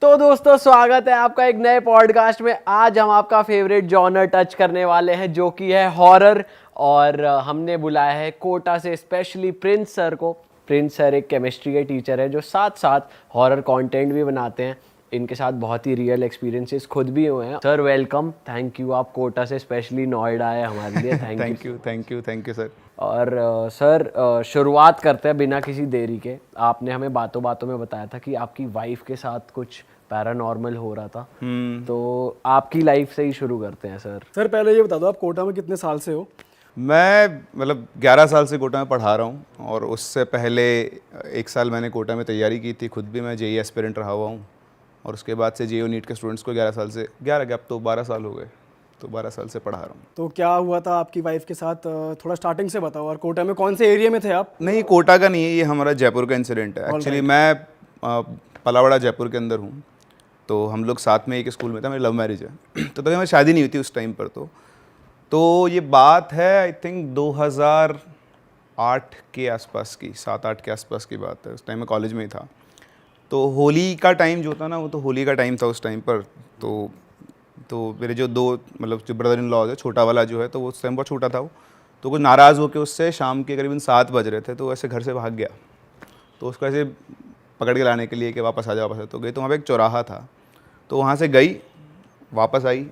तो दोस्तों स्वागत है आपका एक नए पॉडकास्ट में। आज हम आपका फेवरेट जॉनर टच करने वाले हैं जो कि है हॉरर। और हमने बुलाया है कोटा से स्पेशली प्रिंस सर को। प्रिंस सर एक केमिस्ट्री के टीचर है जो साथ साथ हॉरर कंटेंट भी बनाते हैं। इनके साथ बहुत ही रियल एक्सपीरियंसेस खुद भी हुए हैं। सर वेलकम, थैंक यू, आप कोटा से स्पेशली नोएडा आए हमारे लिए। Thank you sir. और सर शुरुआत करते हैं बिना किसी देरी के। आपने हमें बातों बातों में बताया था कि आपकी वाइफ के साथ कुछ पैरानॉर्मल हो रहा था। तो आपकी लाइफ से ही शुरू करते हैं सर। सर पहले ये बता दो, आप कोटा में कितने साल से हो? मैं 11 साल से कोटा में पढ़ा रहा हूँ और उससे पहले 1 साल मैंने कोटा में तैयारी की थी। खुद भी मैं जेईई एस्पिरेंट रहा हुआ हूँ और उसके बाद से जेईई नीट के स्टूडेंट्स को 11 साल से 11 क्या अब तो 12 साल हो गए, तो 12 साल से पढ़ा रहा हूँ। तो क्या हुआ था आपकी वाइफ के साथ, थोड़ा स्टार्टिंग से बताओ। और कोटा में कौन से एरिया में थे आप? नहीं, कोटा का नहीं है, ये हमारा जयपुर का इंसिडेंट है। एक्चुअली मैं पलावड़ा जयपुर के अंदर हूँ, तो हम लोग साथ में एक स्कूल में था। मेरी लव मैरिज है तो तभी हमारी शादी नहीं हुई थी उस टाइम पर। तो ये बात है आई थिंक 2008 के आसपास की, 7-8 के आसपास की बात है। उस टाइम मैं कॉलेज में ही था। तो होली का टाइम जो था ना, वो तो होली का टाइम था उस टाइम पर। तो मेरे जो दो मतलब जो ब्रदर इन लॉ है, छोटा वाला जो है, तो वो उस टाइम बहुत छोटा था वो। तो कुछ नाराज़ होकर उससे शाम के करीबन 7 बज रहे थे, तो ऐसे घर से भाग गया। तो उसको ऐसे पकड़ के लाने के लिए कि वापस आ जाओ, तो गई। तो वहाँ पे एक चौराहा था, तो वहाँ से गई, वापस आई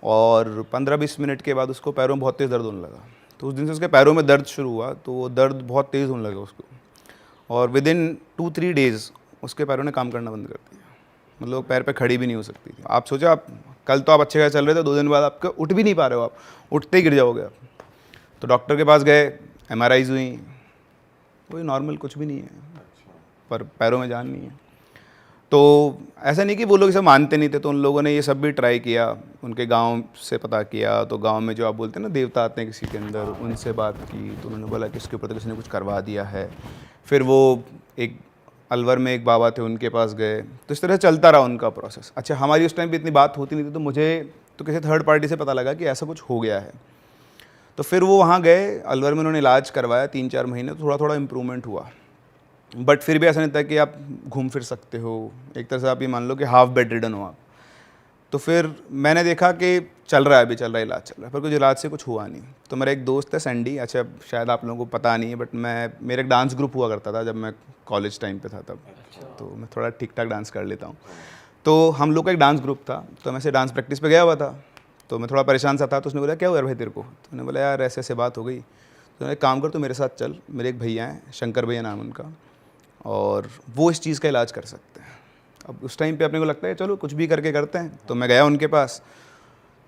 और 15-20 मिनट के बाद उसको पैरों में बहुत तेज़ दर्द होने लगा। तो उस दिन से उसके पैरों में दर्द शुरू हुआ, तो वो दर्द बहुत तेज़ होने लगा उसको। और विदिन 2-3 डेज़ उसके पैरों ने काम करना बंद कर दिया। मतलब पैर पे खड़ी भी नहीं हो सकती थी। आप सोचो, आप कल तो आप अच्छे खासे चल रहे थे, 2 दिन बाद आपके उठ भी नहीं पा रहे हो, आप उठते ही गिर जाओगे आप। तो डॉक्टर के पास गए, MRIs हुई, कोई नॉर्मल कुछ भी नहीं है, पर पैरों में जान नहीं है। तो ऐसा नहीं कि वो लोग इसे मानते नहीं थे, तो उन लोगों ने ये सब भी ट्राई किया। उनके गांव से पता किया, तो गांव में जो आप बोलते हैं ना देवता आते हैं किसी के अंदर, उनसे बात की। तो उन्होंने बोला कि इसके ऊपर तो किसी ने कुछ करवा दिया है। फिर वो एक अलवर में एक बाबा थे, उनके पास गए। तो इस तरह चलता रहा उनका प्रोसेस। अच्छा, हमारी उस टाइम पे इतनी बात होती नहीं थी, तो मुझे तो किसी थर्ड पार्टी से पता लगा कि ऐसा कुछ हो गया है। तो फिर वो वहाँ गए, अलवर में उन्होंने इलाज करवाया 3-4 महीने। तो थोड़ा थोड़ा इम्प्रूवमेंट हुआ, बट फिर भी ऐसा नहीं था कि आप घूम फिर सकते हो। एक तरह से आप ये मान लो कि हाफ बेड रिडन हो आप। तो फिर मैंने देखा कि चल रहा है, अभी चल रहा है, इलाज चल रहा है, पर कुछ इलाज से कुछ हुआ नहीं। तो मेरा एक दोस्त है सैंडी, अच्छा शायद आप लोगों को पता नहीं है, बट मेरा एक डांस ग्रुप हुआ करता था जब मैं कॉलेज टाइम पे था तब। तो मैं थोड़ा ठीक ठाक डांस कर लेता हूँ। तो हम लोग का एक डांस ग्रुप था, तो मैं ऐसे डांस प्रैक्टिस पे गया हुआ था। तो मैं थोड़ा परेशान सा था, तो उसने बोला क्या हुआ भाई तेरे को? तो मैंने बोला यार ऐसे ऐसे बात हो गई। तो एक काम कर, तो मेरे साथ चल, मेरे एक भैया हैं, शंकर भैया नाम उनका, और वो इस चीज़ का इलाज कर सकते हैं। अब उस टाइम पे अपने को लगता है चलो कुछ भी करके करते हैं। तो मैं गया उनके पास।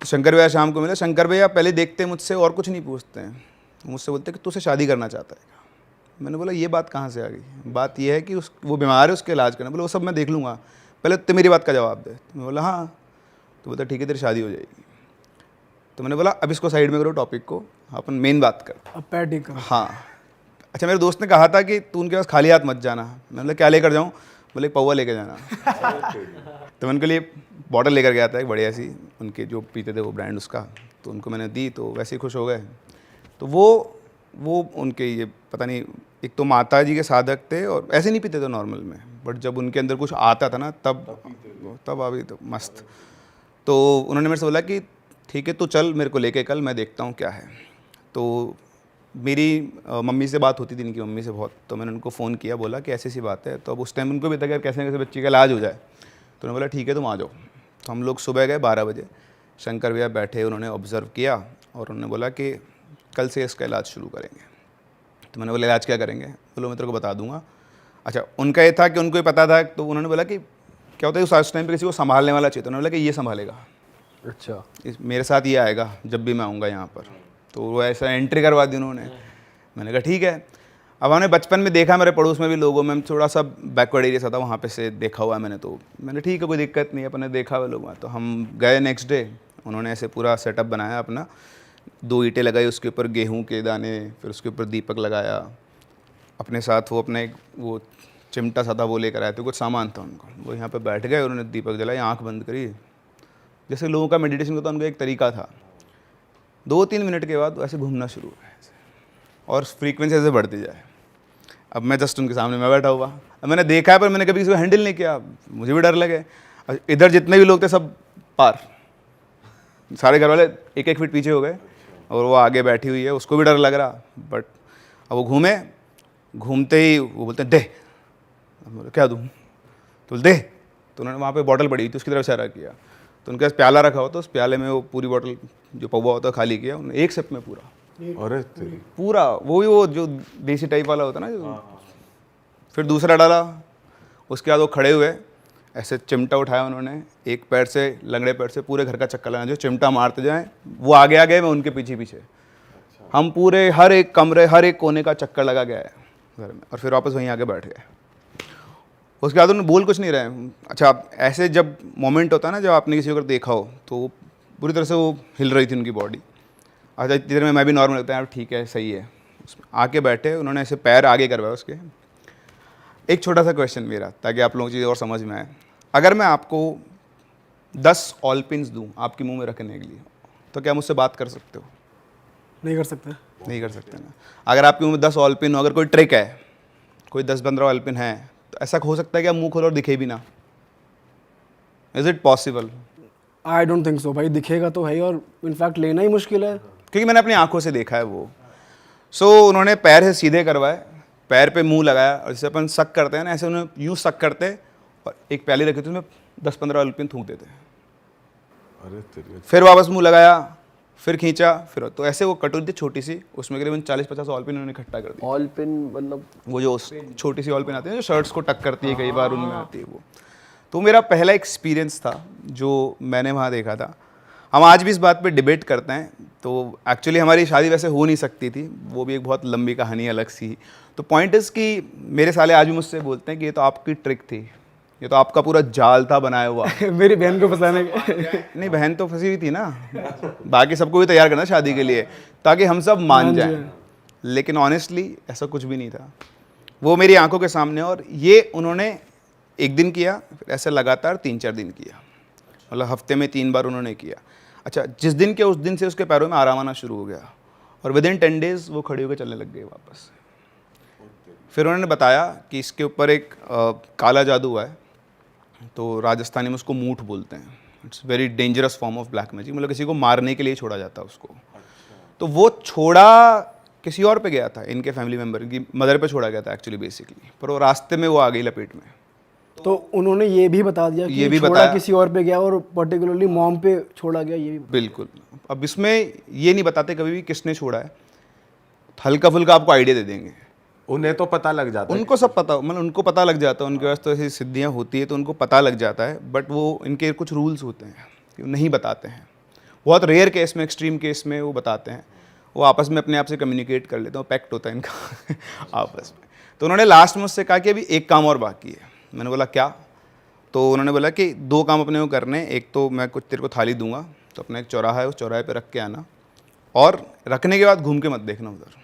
तो शंकर भैया शाम को मिले। शंकर भैया पहले देखते मुझसे और कुछ नहीं पूछते हैं, मुझसे बोलते कि तू उससे शादी करना चाहता है। मैंने बोला ये बात कहाँ से आ गई? बात ये है कि वो बीमार है, उसके इलाज करना। बोले वो सब मैं देख लूँगा, पहले तो मेरी बात का जवाब दे। तो मैं बोला हाँ। तो बोलता ठीक है, तेरी शादी हो जाएगी। तो मैंने बोला अब इसको साइड में करो, टॉपिक को, अपन मेन बात कर। अब पैर ठीक करो। हाँ। अच्छा, मेरे दोस्त ने कहा था कि तू उनके पास खाली हाथ मत जाना। मैंने बोला क्या लेकर जाऊँ? बोले पौवा लेकर जाना। तो मैं उनके लिए बॉटल लेकर गया था एक बढ़िया सी, उनके जो पीते थे वो ब्रांड उसका। तो उनको मैंने दी, तो वैसे ही खुश हो गए। तो वो उनके ये पता नहीं, एक तो माता जी के साधक थे और ऐसे नहीं पीते थे नॉर्मल में, बट जब उनके अंदर कुछ आता था ना तब अभी तो मस्त। तो उन्होंने मेरे से बोला कि ठीक है, तो चल मेरे को लेके कल, मैं देखता हूँ क्या है। तो मेरी मम्मी से बात होती थी, इनकी मम्मी से बहुत। तो मैंने उनको फ़ोन किया, बोला कि ऐसी सी बात है। तो अब उस टाइम उनको भी था कि कैसे कैसे बच्ची का इलाज हो जाए। तो उन्होंने बोला ठीक है तुम आ जाओ। तो हम लोग सुबह गए 12 बजे। शंकर भैया बैठे, उन्होंने ऑब्ज़र्व किया और उन्होंने बोला कि कल से इसका इलाज शुरू करेंगे। तो मैंने बोला इलाज क्या करेंगे? बोलो मैं तेरे को बता दूँगा। अच्छा, उनका ये था कि उनको ये पता था। तो उन्होंने बोला कि क्या होता है उस टाइम पर किसी को संभालने वाला चाहिए। तो उन्होंने बोला कि ये संभालेगा, अच्छा, मेरे साथ ये आएगा जब भी मैं आऊँगा यहाँ पर। तो वो ऐसा एंट्री करवा दी उन्होंने। मैंने कहा ठीक है। अब हमने बचपन में देखा, मेरे पड़ोस में भी लोगों में, थोड़ा सा बैकवर्ड एरिया सा था, वहाँ पे से देखा हुआ है मैंने। तो मैंने ठीक है कोई दिक्कत नहीं है, अपने देखा हुआ लोग। तो हम गए नेक्स्ट डे, उन्होंने ऐसे पूरा सेटअप बनाया अपना। 2 ईंटें लगाई, उसके ऊपर गेहूँ के दाने, फिर उसके ऊपर दीपक लगाया। अपने साथ वो अपना एक वो चिमटा सा था, वो लेकर आए थे, कुछ सामान था उनको। वो यहाँ पर बैठ गए, उन्होंने दीपक जलाई, आँख बंद करी। जैसे लोगों का मेडिटेशन होता है, उनका एक तरीका था। 2-3 मिनट के बाद ऐसे घूमना शुरू हुआ है और फ्रीक्वेंसी ऐसे बढ़ती जाए। अब मैं जस्ट उनके सामने मैं बैठा हुआ, अब मैंने देखा है पर मैंने कभी किसी को हैंडल नहीं किया, मुझे भी डर लगे। इधर जितने भी लोग थे सब पार, सारे घर वाले 1-1 फीट पीछे हो गए और वो आगे बैठी हुई है, उसको भी डर लग रहा। बट अब वो घूमते ही वो बोलते हैं दे, बोले क्या दूँ, तो दे। तो उन्होंने वहाँ पे बॉटल पड़ी थी उसकी तरफ इशारा किया, तो उनके पास प्याला रखा हो तो उस प्याले में वो पूरी बॉटल जो पौवा होता है खाली किया उन्होंने, एक सिप में पूरा। अरे तेरी पूरा वो जो देसी टाइप वाला होता है ना जो। फिर दूसरा डाला, उसके बाद वो खड़े हुए, ऐसे चिमटा उठाया उन्होंने, एक पैर से लंगड़े पैर से पूरे घर का चक्कर लगाना, जो चिमटा मारते जाएं वो आगे आगे, मैं उनके पीछे पीछे। हम पूरे हर एक कमरे हर एक कोने का चक्कर लगा गया है घर में, और फिर वापस वहीं आके बैठ गए। उसके बाद उन्होंने बोल कुछ नहीं रहे। अच्छा, आप ऐसे जब मोमेंट होता है ना, जब आपने किसी को अगर देखा हो तो पूरी तरह से वो हिल रही थी उनकी बॉडी। अच्छा, इतनी देर में मैं भी नॉर्मल लगता है, यार ठीक है सही है। उसमें आके बैठे, उन्होंने ऐसे पैर आगे करवाया उसके। एक छोटा सा क्वेश्चन मेरा, ताकि आप लोगों को चीज़ और समझ में आए, अगर मैं आपको 10 ऑल पिन्स दूँ आपके मुंह में रखने के लिए, तो क्या मुझसे बात कर सकते हो? नहीं कर सकते। नहीं कर सकते ना। अगर आपके मुंह में 10 ऑल पिन हो, अगर कोई ट्रिक है, कोई 10-15 ऑल पिन है, तो ऐसा हो सकता है कि आप मुंह खोलो और दिखे भी ना? Is it possible? I don't think so भाई, दिखेगा तो है ही, और इनफैक्ट लेना ही मुश्किल है। क्योंकि मैंने अपनी आंखों से देखा है वो। उन्होंने पैर से सीधे करवाए, पैर पे मुंह लगाया, और जैसे अपन सक करते हैं ना, ऐसे उन्होंने यूँ सक करते और एक प्याली रखी थी उसमें 10-15 ऑल पिन थूक देते। अरे तेरी फिर वापस मुंह लगाया, फिर खींचा, फिर तो ऐसे वो कटोरी थी छोटी सी, उसमें करीबन 40-50 ऑल पिन उन्होंने इकट्ठा कर दिया। ऑल पिन मतलब वो जो छोटी सी ऑल पिन आती है जो शर्ट्स को टक करती है, कई बार उनमें आती है वो। तो मेरा पहला एक्सपीरियंस था जो मैंने वहाँ देखा था। हम आज भी इस बात पे डिबेट करते हैं। तो एक्चुअली हमारी शादी वैसे हो नहीं सकती थी, वो भी एक बहुत लंबी कहानी अलग सी। तो पॉइंट इज़ कि मेरे साले आज भी मुझसे बोलते हैं कि ये तो आपकी ट्रिक थी, ये तो आपका पूरा जाल था बनाया हुआ। मेरी बहन को फंसाने के। नहीं, बहन तो फंसी हुई थी ना, बाकी सबको भी तैयार करना शादी के लिए ताकि हम सब मान जाएं। लेकिन ऑनेस्टली ऐसा कुछ भी नहीं था, वो मेरी आंखों के सामने। और ये उन्होंने एक दिन किया, फिर ऐसे लगातार 3-4 दिन किया, मतलब हफ्ते में 3 बार उन्होंने किया। अच्छा, जिस दिन के उस दिन से उसके पैरों में आराम आना शुरू हो गया, और विदिन 10 डेज़ वो खड़े होकर चलने लग गए वापस। फिर उन्होंने बताया कि इसके ऊपर एक काला जादू हुआ है, तो राजस्थानी में उसको मूठ बोलते हैं। It's very dangerous form of black magic, मतलब किसी को मारने के लिए छोड़ा जाता है उसको। तो वो छोड़ा किसी और पे गया था, इनके फैमिली मेम्बर की मदर पे छोड़ा गया था एक्चुअली बेसिकली, पर वो रास्ते में वो आ गई लपेट में। तो उन्होंने ये भी बता दिया कि ये भी छोड़ा बताया। किसी और पे गया, और पर्टिकुलरली मॉम पे छोड़ा गया, ये भी। बिल्कुल। अब इसमें ये नहीं बताते कभी भी किसने छोड़ा है, हल्का फुल्का आपको आइडिया दे देंगे। उन्हें तो पता लग जाता है। उनको सब पता, मतलब उनको पता लग जाता है, उनके पास तो ऐसी सिद्धियाँ होती है तो उनको पता लग जाता है। बट वो इनके कुछ रूल्स होते हैं कि वो नहीं बताते हैं। बहुत रेयर केस में, एक्सट्रीम केस में वो बताते हैं, वो आपस में अपने आप से कम्युनिकेट कर लेते हैं, पैक्ट होता है इनका आपस में। तो उन्होंने लास्ट में उससे कहा कि अभी एक काम और बाकी है। मैंने बोला क्या? तो उन्होंने बोला कि 2 काम अपने को करने, एक तो मैं कुछ तेरे को थाली दूंगा, तो अपना एक चौराहा है, उस चौराहे पे रख के आना, और रखने के बाद घूम के मत देखना उधर।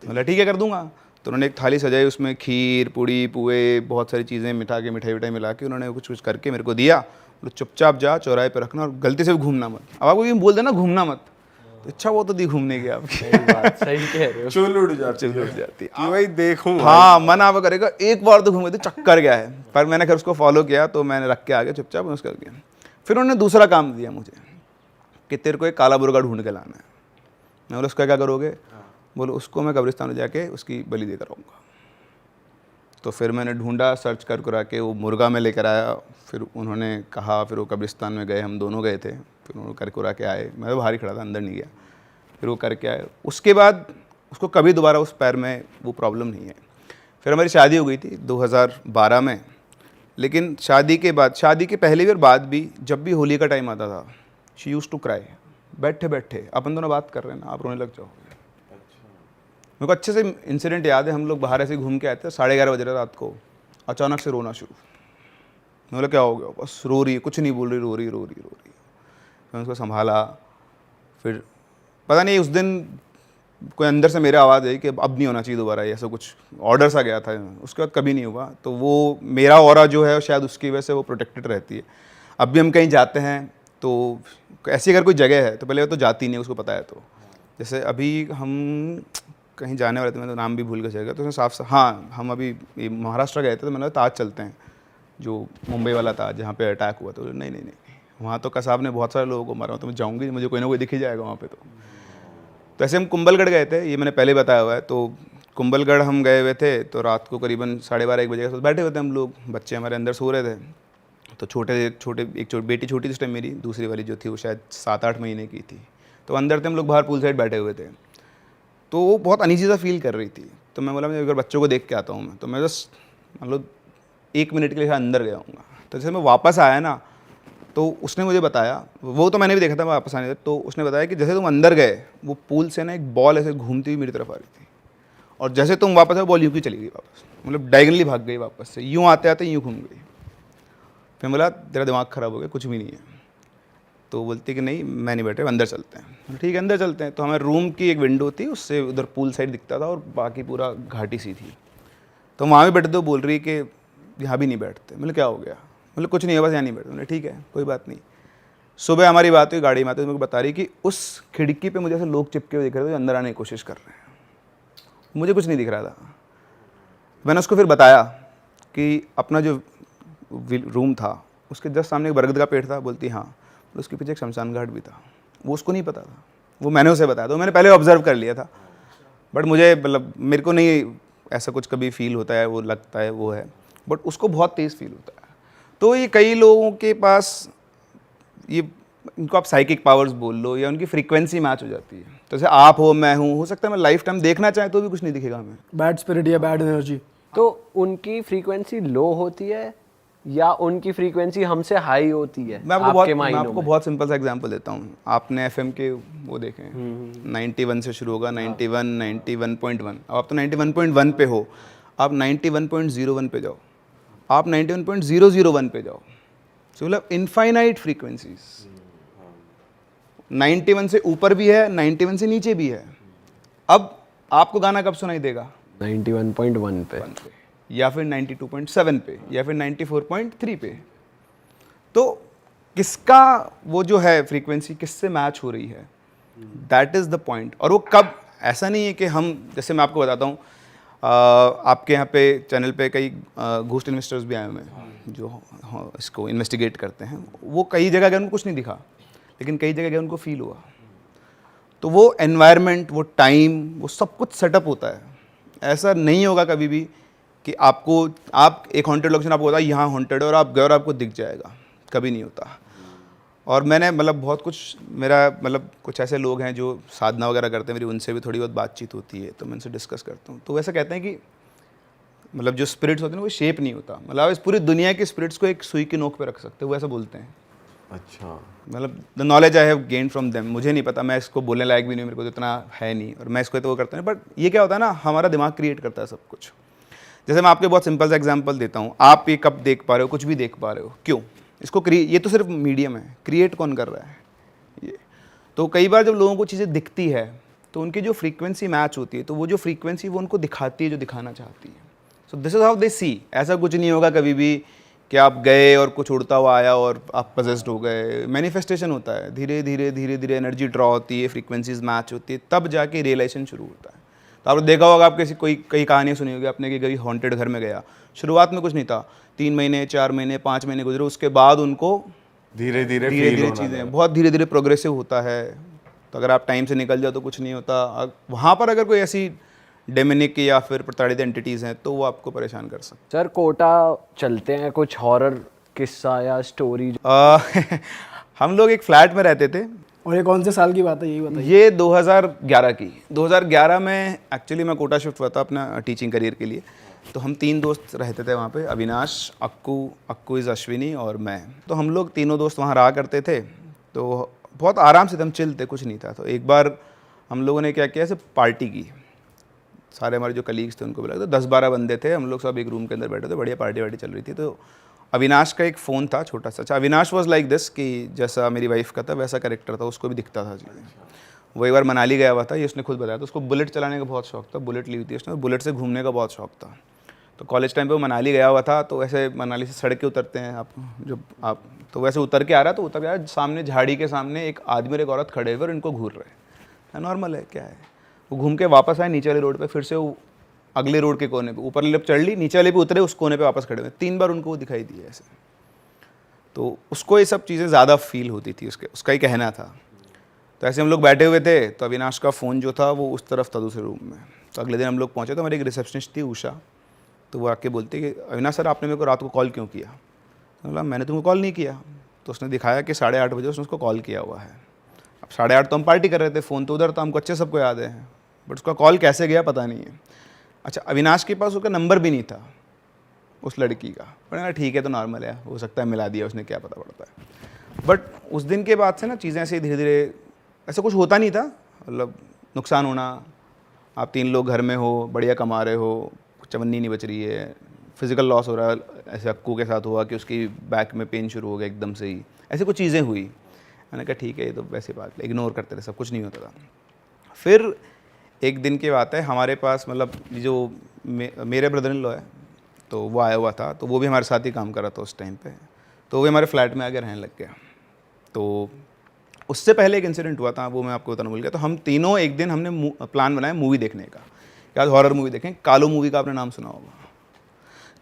तो बोला ठीक है कर दूंगा। तो उन्होंने एक थाली सजाई, उसमें खीर, पूड़ी, पुए, बहुत सारी चीज़ें मिठाई मिठाई मिला के उन्होंने कुछ कुछ करके मेरे को दिया। बोले चुपचाप जा चौराहे पे रखना, और गलती से भी घूमना मत। अब आपको बोल देना घूमना मत, तो अच्छा वो तो दी घूमने की आपकी। सही कह रहे हो। चुल उड़ जाती चल उठ जाती है। कि भाई देखूं। हाँ, मन आप करेगा एक बार तो घूमे तो चक्कर गया है, पर मैंने खैर उसको फॉलो किया, तो मैंने रख के आगे चुपचाप उसका गया। फिर उन्होंने दूसरा काम दिया मुझे कि तेरे को एक काला मुर्गा ढूंढ के लाना है। मैं बोला उसका क्या करोगे? बोलो उसको मैं कब्रिस्तान में जाके उसकी बलि देकर आऊँगा। तो फिर मैंने ढूंढा, सर्च कर करा के वो मुर्गा में लेकर आया। फिर उन्होंने कहा, फिर वो कब्रिस्तान में गए, हम दोनों गए थे। फिर उन्होंने कर कुरा के आए, मैं तो बाहर ही खड़ा था, अंदर नहीं गया। फिर वो करके आए, उसके बाद उसको कभी दोबारा उस पैर में वो प्रॉब्लम नहीं है। फिर हमारी शादी हो गई थी 2012 में। लेकिन शादी के बाद, शादी के पहले भी और बाद भी, जब भी होली का टाइम आता था, शी यूज्ड टू क्राई। बैठे बैठे अपन दोनों बात कर रहे हैं ना, आप रोने लग जाओगे। मेरे को अच्छे से इंसिडेंट याद है, हम लोग बाहर ऐसे घूम के आए थे, 11:30 बजे रात को, अचानक से रोना शुरू। मैं बोला क्या हो गया? बस रो रही है, कुछ नहीं बोल रही, रो रही। मैंने उसको संभाला। फिर पता नहीं उस दिन कोई अंदर से मेरे आवाज़ आई कि अब नहीं होना चाहिए दोबारा, ऐसा कुछ ऑर्डर सा गया था। उसके बाद कभी नहीं हुआ। तो वो मेरा ऑरा जो है शायद उसकी वजह से वो प्रोटेक्टेड रहती है। अब भी हम कहीं जाते हैं तो ऐसी अगर कोई जगह है तो पहले वो तो जाती नहीं, उसको पता है। तो जैसे अभी हम कहीं जाने वाले थे, मैं तो नाम भी भूल के चल गया, तो उसने साफ हाँ हम अभी ये महाराष्ट्र गए थे, तो मैंने कहा ताज चलते हैं, जो मुंबई वाला ताज जहाँ पे अटैक हुआ। तो नहीं नहीं नहीं, वहाँ तो कसाब ने बहुत सारे लोगों को मारा, तो मैं जाऊँगी, मुझे कोई ना कोई दिख ही जाएगा वहाँ पे। तो ऐसे हम कुंभलगढ़ गए थे, ये मैंने पहले बताया हुआ है। तो कुंभलगढ़ हम गए हुए थे, तो रात को करीबन 12:30-1 बजे के साथ बैठे हुए थे हम लोग, बच्चे हमारे अंदर सो रहे थे। तो बेटी छोटी थी उस टाइम मेरी, दूसरी वाली जो थी वो शायद 7-8 महीने की थी। तो अंदर थे हम लोग, बाहर पूल साइड बैठे हुए थे। तो वो बहुत अनईजी सा फील कर रही थी। तो मैं बोला मैं अगर बच्चों को देख के आता हूँ मैं, तो मैं जस्ट मतलब 1 मिनट के लिए अंदर गया हूँ। तो जैसे मैं वापस आया ना, तो उसने मुझे बताया, वो तो मैंने भी देखा था वापस आने तक, तो उसने बताया कि जैसे तुम अंदर गए, वो पूल से ना एक बॉल ऐसे घूमती हुई मेरी तरफ आ रही थी, और जैसे तुम वापस आए बॉल यूँ की चली गई वापस, मतलब डायगनली भाग गई वापस से, यूँ आते आते यूँ घूम गई। फिर बोला तेरा दिमाग ख़राब हो गया, कुछ भी नहीं है। तो बोलती कि नहीं मैं नहीं बैठे, अंदर चलते हैं। ठीक है अंदर चलते हैं। तो हमारे रूम की एक विंडो थी, उससे उधर पूल साइड दिखता था और बाकी पूरा घाटी सी थी। तो वहाँ भी बैठे तो बोल रही कि यहाँ भी नहीं बैठते। मतलब क्या हो गया? मतलब कुछ नहीं है, बस यहाँ नहीं बैठते। मतलब ठीक है कोई बात नहीं। सुबह हमारी बात हुई गाड़ी में आते, तो मुझे बता रही कि उस खिड़की पे मुझे ऐसे लोग चिपके हुए दिख रहे थे जो अंदर आने की कोशिश कर रहे हैं, मुझे कुछ नहीं दिख रहा था। मैंने उसको फिर बताया कि अपना जो रूम था उसके जस्ट सामने एक बरगद का पेड़ था। बोलती हाँ, तो उसके पीछे एक शमशान घाट भी था। वो उसको नहीं पता था, वो मैंने उसे बताया। तो मैंने पहले ऑब्जर्व कर लिया था, बट मुझे मतलब मेरे को नहीं ऐसा कुछ कभी फील होता है, वो लगता है वो है, बट उसको बहुत तेज़ फील होता है। तो ये कई लोगों के पास ये, इनको आप साइकिक पावर्स बोल लो या उनकी फ्रीक्वेंसी मैच हो जाती है। तो जैसे आप हो, मैं हूँ, हो सकता है मैं लाइफ टाइम देखना चाहें तो भी कुछ नहीं दिखेगा हमें। बैड स्पिरिट या बैड एनर्जी। तो उनकी फ्रीक्वेंसी लो होती है या उनकी फ्रीक्वेंसी हमसे हाई होती है? मैं माइंड आपको बहुत सिंपल सा एग्जांपल देता हूँ। आपने एफएम के वो देखे हैं, 91 से शुरू होगा, 91, 91.1। अब आप तो 91.1 पे हो, आप 91.01 पे जाओ, आप 91.001 पे जाओ। सो मतलब इनफाइनाइट फ्रीक्वेंसीज, 91 से ऊपर भी है, 91 से नीचे भी है। अब आपको गाना कब सुनाई देगा? 91.1 पे, या फिर 92.7 पे, या फिर 94.3 पे। तो किसका वो जो है फ्रीक्वेंसी किससे मैच हो रही है, दैट इज़ द पॉइंट। और वो कब, ऐसा नहीं है कि हम, जैसे मैं आपको बताता हूँ, आपके यहाँ पे चैनल पे कई घोस्ट इन्वेस्टर्स भी आए हुए हैं जो इसको इन्वेस्टिगेट करते हैं। वो कई जगह गए, उनको कुछ नहीं दिखा, लेकिन कई जगह गए उनको फील हुआ। तो वो एनवायरनमेंट, वो टाइम, वो सब कुछ सेटअप होता है। ऐसा नहीं होगा कभी भी कि आपको, आप एक हॉन्टेड लोकेशन आपको बताया यहाँ हॉन्टेड है और आप गए और आपको दिख जाएगा, कभी नहीं होता। और मैंने मतलब बहुत कुछ, मेरा मतलब कुछ ऐसे लोग हैं जो साधना वगैरह करते हैं, मेरी उनसे भी थोड़ी बहुत बातचीत होती है, तो मैं उनसे डिस्कस करता हूँ। तो वैसे कहते हैं कि मतलब जो स्पिरिट्स होते हैं वो शेप नहीं होता, मतलब आप इस पूरी दुनिया के स्पिरिट्स को एक सुई की नोक पे रख सकते हो, वो ऐसा बोलते हैं। अच्छा, मतलब the knowledge I have gain from them, मुझे नहीं पता, मैं इसको बोलने लायक भी नहीं, मेरे को तो इतना है नहीं, और मैं इसको तो वो करता नहीं। बट ये क्या होता है ना, हमारा दिमाग क्रिएट करता है सब कुछ। जैसे मैं आपको बहुत सिंपल सा एग्जांपल देता हूँ, आप ये कब देख पा रहे हो, कुछ भी देख पा रहे हो, क्यों? इसको ये तो सिर्फ मीडियम है, क्रिएट कौन कर रहा है ये? तो कई बार जब लोगों को चीज़ें दिखती है तो उनकी जो फ्रीक्वेंसी मैच होती है, तो वो जो फ्रीक्वेंसी वो उनको दिखाती है जो दिखाना चाहती है। So this is how they see. ऐसा कुछ नहीं होगा कभी भी कि आप गए और कुछ उड़ता हुआ आया और आप पजेस्ड हो गए। मैनिफेस्टेशन होता है, धीरे धीरे धीरे धीरे एनर्जी ड्रॉ होती है, फ्रीक्वेंसीज मैच होती है, तब जाके रियलाइजेशन शुरू होता है। तो आपने देखा होगा, आप किसी कई कहानियाँ सुनी होगी आपने कि कभी हॉन्टेड घर में गया, शुरुआत में कुछ नहीं था, 3 महीने 4 महीने 5 महीने गुजरे, उसके बाद उनको धीरे धीरे चीज़ें बहुत धीरे धीरे प्रोग्रेसिव होता है। तो अगर आप टाइम से निकल जाओ तो कुछ नहीं होता। वहाँ पर अगर कोई ऐसी डेमोनिक या फिर प्रताड़ित एंटिटीज़ हैं तो वो आपको परेशान कर सकते सर कोटा चलते हैं, कुछ हॉरर किस्सा या स्टोरी? हम लोग एक फ्लैट में रहते थे। और ये कौन से साल की बात है, यही बताइए। ये 2011 की, 2011 में एक्चुअली मैं कोटा शिफ्ट हुआ था अपना टीचिंग करियर के लिए। तो हम 3 दोस्त रहते थे वहाँ पे, अविनाश, अक्कू इज़ अश्विनी और मैं। तो हम लोग तीनों दोस्त वहाँ रहा करते थे। तो बहुत आराम से हम चिल थे, कुछ नहीं था। तो एक बार हम लोगों ने क्या किया, ऐसे पार्टी की। सारे हमारे जो कलीग्स थे उनको बुलाया, तो 10-12 बंदे थे, हम लोग सब एक रूम के अंदर बैठे थे, बढ़िया पार्टी वार्टी चल रही थी। तो अविनाश का एक फ़ोन था छोटा सा। अच्छा, अविनाश वाज लाइक दिस कि जैसा मेरी वाइफ का था वैसा कैरेक्टर था, उसको भी दिखता था चीज़ें। वो एक बार मनाली गया हुआ था, ये उसने खुद बताया। तो उसको बुलेट चलाने का बहुत शौक था, बुलेट ली हुई थी उसने, बुलेट से घूमने का बहुत शौक था। तो कॉलेज टाइम पे वो मनाली गया हुआ था। तो ऐसे मनाली से सड़क के उतरते हैं आप तो वैसे उतर के आ रहा, तो उतर गया, सामने झाड़ी के सामने एक आदमी और एक औरत खड़े हुए और इनको घूर रहे हैं। नॉर्मल है, क्या है। वो घूम के वापस आए नीचे वाले रोड पे, फिर से वो अगले रोड के कोने पे, ऊपर वाले पे चढ़ ली, नीचे वाले पे उतरे, उस कोने पे वापस खड़े हुए, 3 बार उनको वो दिखाई दिए ऐसे। तो उसको ये सब चीज़ें ज़्यादा फील होती थी, उसका ही कहना था। तो ऐसे हम लोग बैठे हुए थे, तो अविनाश का फ़ोन जो था वो उस तरफ था दूसरे रूम में। तो अगले दिन हम लोग पहुँचे तो हमारी एक रिसेप्शनिस्ट थी उषा, तो वो आके बोलती कि अविनाश सर आपने मेरे को रात को कॉल क्यों किया? तो बोला मैंने तुमको कॉल नहीं किया। तो उसने दिखाया कि 8:30 बजे उसने उसको कॉल किया हुआ है। अब 8:30 तो हम पार्टी कर रहे थे, फ़ोन तो उधर था, हमको अच्छे सबको याद है, बट उसका कॉल कैसे गया पता नहीं है। अच्छा, अविनाश के पास उसका नंबर भी नहीं था उस लड़की का। मैंने ठीक है तो नॉर्मल है, हो सकता है मिला दिया उसने, क्या पता पड़ता है। बट उस दिन के बाद से ना चीज़ें ऐसे धीरे धीरे, ऐसा कुछ होता नहीं था, मतलब नुकसान होना, आप 3 लोग घर में हो, बढ़िया कमा रहे हो, चवन्नी नहीं बच रही है, फिजिकल लॉस हो रहा है, ऐसे अक्कू के साथ हुआ कि उसकी बैक में पेन शुरू हो गया एकदम से ही, ऐसे कुछ चीज़ें हुई। मैंने कहा ठीक है ये तो वैसी बात है, इग्नोर करते रहे, सब कुछ नहीं होता था। फिर एक दिन की बात है, हमारे पास मतलब जो मेरे ब्रदर इन लॉ है, तो वो आया हुआ था, तो वो भी हमारे साथ ही काम कर रहा था उस टाइम पे, तो वो भी हमारे फ्लैट में आके रहने लग गया। तो उससे पहले एक इंसिडेंट हुआ था, वो मैं आपको बताना भूल गया। तो हम तीनों एक दिन हमने प्लान बनाया मूवी देखने का, या हॉरर मूवी देखें। कालो मूवी का आपने नाम सुना होगा।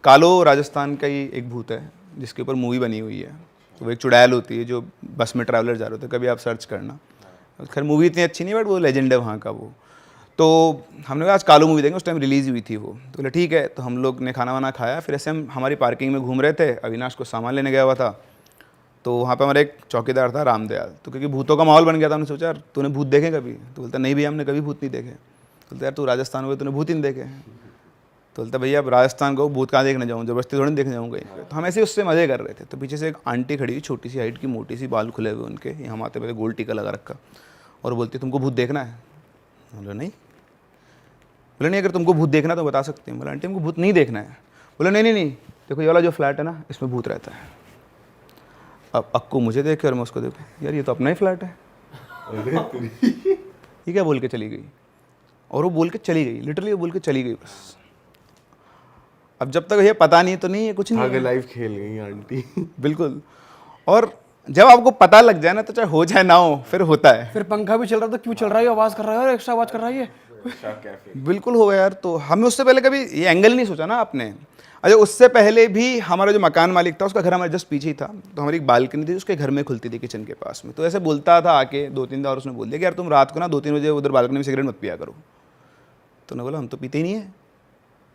कालो राजस्थान का ही एक भूत है जिसके ऊपर मूवी बनी हुई है। तो वो एक चुड़ैल होती है जो बस में ट्रैवलर जा रहे होते हैं, कभी आप सर्च करना। खैर मूवी इतनी अच्छी नहीं, बट वो लेजेंड है वहाँ का वो। तो हमने कहा आज कालो मूवी देंगे, उस टाइम रिलीज़ हुई थी वो। तो बोले ठीक है। तो हम लोग ने खाना वाना खाया, फिर ऐसे हम हमारी पार्किंग में घूम रहे थे, अविनाश को सामान लेने गया हुआ था। तो वहाँ पे हमारा एक चौकीदार था रामदयाल, तो क्योंकि भूतों का माहौल बन गया था, हमने सोचा यार तूने भूत देखे कभी? तो बोलता नहीं भैया हमने कभी भूत नहीं देखे। तो बोलते यार तू राजस्थान में तूने भूत ही नहीं देखे। तो बोलता भैया अब राजस्थान को भूत कहाँ देखने जाऊँ, ज़बरदस्ती थोड़ी देखने जाऊँ कहीं पे। तो हम ऐसे उससे मज़े कर रहे थे। तो पीछे से एक आंटी खड़ी हुई, छोटी सी हाइट की, मोटी सी, बाल खुले हुए उनके, यहाँ आते पहले गोल टीका लगा रखा, और बोलती तुमको भूत देखना है? बोला नहीं। बोले नहीं अगर तुमको भूत देखना तो बता सकते हैं। बोला आंटी हमको भूत नहीं देखना है। बोला नहीं नहीं नहीं, देखो ये वाला जो फ्लैट है ना, इसमें भूत रहता है। अब अक्कू मुझे देखे और मैं उसको देखूँ, यार ये तो अपना ही फ्लैट है। ये क्या बोल के चली गई, और वो बोल के चली गई, लिटरली वो बोल के चली गई बस। अब जब तक ये पता नहीं तो नहीं है, कुछ नहीं आगे है। लाइफ खेल गई आंटी। बिल्कुल। और जब आपको पता लग जाए ना, तो चाहे हो जाए ना हो, फिर होता है। फिर पंखा भी चल रहा था, क्यों चल रहा है, आवाज़ कर रहा है, एक्स्ट्रा आवाज़ कर रहा है ये। बिल्कुल हो गया यार। तो हमें उससे पहले कभी ये एंगल नहीं सोचा ना आपने। अच्छा, उससे पहले भी हमारा जो मकान मालिक था, उसका घर हमारे जस्ट पीछे ही था। तो हमारी एक बालकनी थी, उसके घर में खुलती थी किचन के पास में। तो ऐसे बोलता था आके 2-3 बार, उसने बोल दिया कि यार तुम रात को ना 2-3 बजे उधर बालकनी में सिगरेट मत पिया करो। तो उन्होंने बोला हम तो पीते ही नहीं है।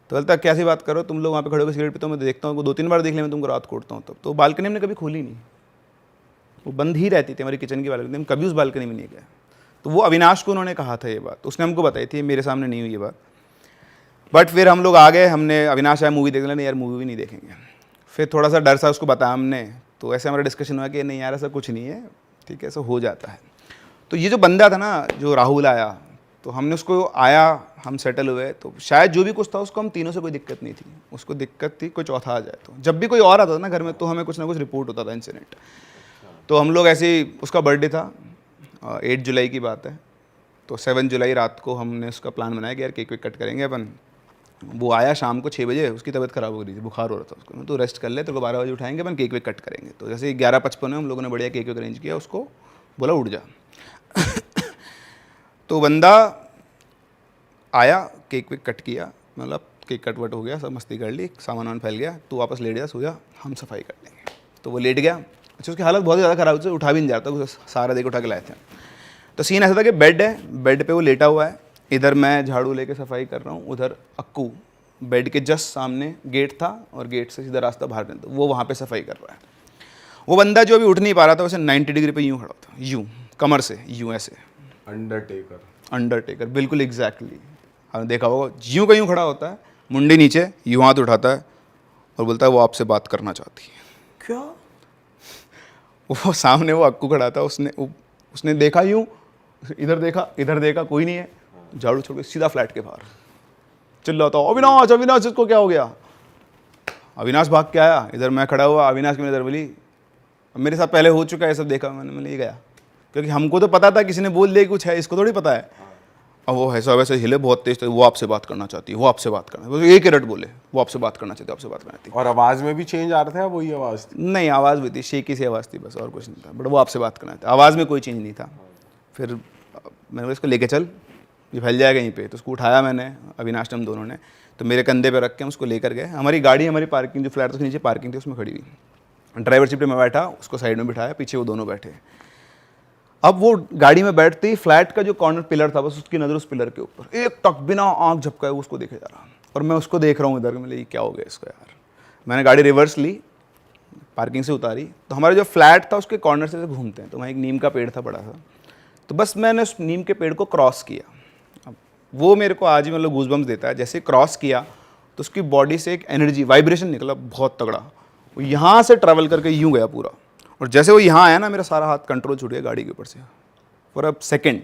तो बोलता कैसी बात करो, तुम लोग वहाँ पे खड़े होकर सिगरेट पीते हो, मैं देखता हूँ, 2-3 बार देख लिया मैं तुमको रात को उठता हूँ तब। तो बालकनी हमने कभी खोली नहीं, वो बंद ही रहती थी हमारी किचन की बालकनी, हम कभी उस बालकनी में नहीं गए। तो वो अविनाश को उन्होंने कहा था ये बात, उसने हमको बताई थी, मेरे सामने नहीं हुई ये बात। बट फिर हम लोग आ गए, हमने अविनाश आया मूवी देखने, नहीं यार मूवी भी नहीं देखेंगे। फिर थोड़ा सा डर सा उसको बताया हमने, तो ऐसे हमारा डिस्कशन हुआ कि नहीं यार ऐसा कुछ नहीं है, ठीक है ऐसा हो जाता है। तो ये जो बंदा था ना, जो राहुल आया, तो हमने उसको आया, हम सेटल हुए, तो शायद जो भी कुछ था उसको हम तीनों से कोई दिक्कत नहीं थी, उसको दिक्कत थी कोई चौथा आ जाए। तो जब भी कोई और आता था ना घर में, तो हमें कुछ ना कुछ रिपोर्ट होता था इंसिडेंट। तो हम लोग ऐसे ही, उसका बर्थडे था 8 जुलाई की बात है, तो 7 जुलाई रात को हमने उसका प्लान बनाया कि यार केक वेक कट करेंगे अपन। वो आया शाम को 6 बजे, उसकी तबीयत ख़राब हो रही थी, बुखार हो रहा था उसको। तो रेस्ट कर ले, तो 12 बजे उठाएंगे अपन, केक वेक कट करेंगे। तो जैसे 11:55 में हम लोगों ने बढ़िया केक वेक अरेंज किया, उसको बोला उठ जा। तो बंदा आया, केक वेक कट किया, मतलब केक कट वट हो गया, सब मस्ती कर ली, सामान वामान फैल गया, तू वापस लेट जा, सो जा, हम सफाई कर लेंगे। तो वो लेट गया। अच्छा, उसकी हालत बहुत ज़्यादा ख़राब, उसे उठा भी नहीं जाता, उसे सारा देख उठा के लाए थे। तो सीन ऐसा था कि बेड है, बेड पे वो लेटा हुआ है, इधर मैं झाड़ू लेके सफाई कर रहा हूँ, उधर अक्कू बेड के जस्ट सामने गेट था, और गेट से सीधा रास्ता बाहर निकलता, वो वहाँ पे सफाई कर रहा है। वो बंदा जो अभी उठ नहीं पा रहा था, वैसे 90 डिग्री पे यूँ खड़ा था, यूँ कमर से यूँ ऐसे, अंडरटेकर बिल्कुल एग्जैक्टली। हमने देखा होगा, यूँ का यूँ खड़ा होता है, मुंडी नीचे, यूँ हाथ उठाता है और बोलता है वो आपसे बात करना चाहती है। क्या? वो सामने वो अक्कू खड़ा था, उसने देखा यूँ, इधर देखा कोई नहीं है, झाड़ू छोड़ के सीधा फ्लैट के बाहर चिल्ला था, अविनाश अविनाश इसको क्या हो गया। अविनाश भाग के आया, इधर मैं खड़ा हुआ, अविनाश की नज़र बोली, मेरे साथ पहले हो चुका है सब देखा मैंने ये गया, क्योंकि हमको तो पता था किसी ने बोल दिया कुछ है, इसको थोड़ी पता है। अब वो ऐसा वैसे हिले बहुत तेज, तो वो आपसे बात करना चाहती है, वो आपसे बात करना, एक ही रट बोले, वो आपसे बात करना चाहती है, आपसे बात करना चाहती है। और आवाज में भी चेंज आ रहा था, वही आवाज थी? नहीं, आवाज़ भी थी, शेकी सी आवाज़ थी बस, और कुछ नहीं था, बट वो आपसे बात करना था, आवाज़ में कोई चेंज नहीं था। फिर मैंने बोला इसको लेके चल, ये फैल जाएगा यहीं पे। तो उसको उठाया मैंने, अविनाश ने, हम दोनों ने, तो मेरे कंधे पे रख के हम उसको लेकर गए। हमारी गाड़ी, हमारी पार्किंग जो फ्लैट था उसके नीचे पार्किंग थी, उसमें खड़ी हुई। ड्राइवर सीट पे मैं बैठा, उसको साइड में बिठाया, पीछे वो दोनों बैठे। अब वो गाड़ी में बैठते ही फ्लैट का जो कॉर्नर पिलर था, बस उसकी नज़र उस पिलर के ऊपर, एक टक बिना आँख झपकाए वो उसको देखे जा रहा। और मैं उसको देख रहा हूँ इधर, मतलब ये क्या हो गया इसको यार। मैंने गाड़ी रिवर्स ली, पार्किंग से उतारी, तो हमारा जो फ्लैट था उसके कॉर्नर से घूमते हैं, तो वहाँ एक नीम का पेड़ था बड़ा सा, तो बस मैंने उस नीम के पेड़ को क्रॉस किया। अब वो मेरे को आज भी मतलब गूज़बम्स देता है। जैसे क्रॉस किया तो उसकी बॉडी से एक एनर्जी, वाइब्रेशन निकला बहुत तगड़ा, वो यहाँ से ट्रैवल करके यूँ गया पूरा। और जैसे वो यहाँ आया ना, मेरा सारा हाथ कंट्रोल छूट गया गाड़ी के ऊपर से फॉर अ सेकेंड।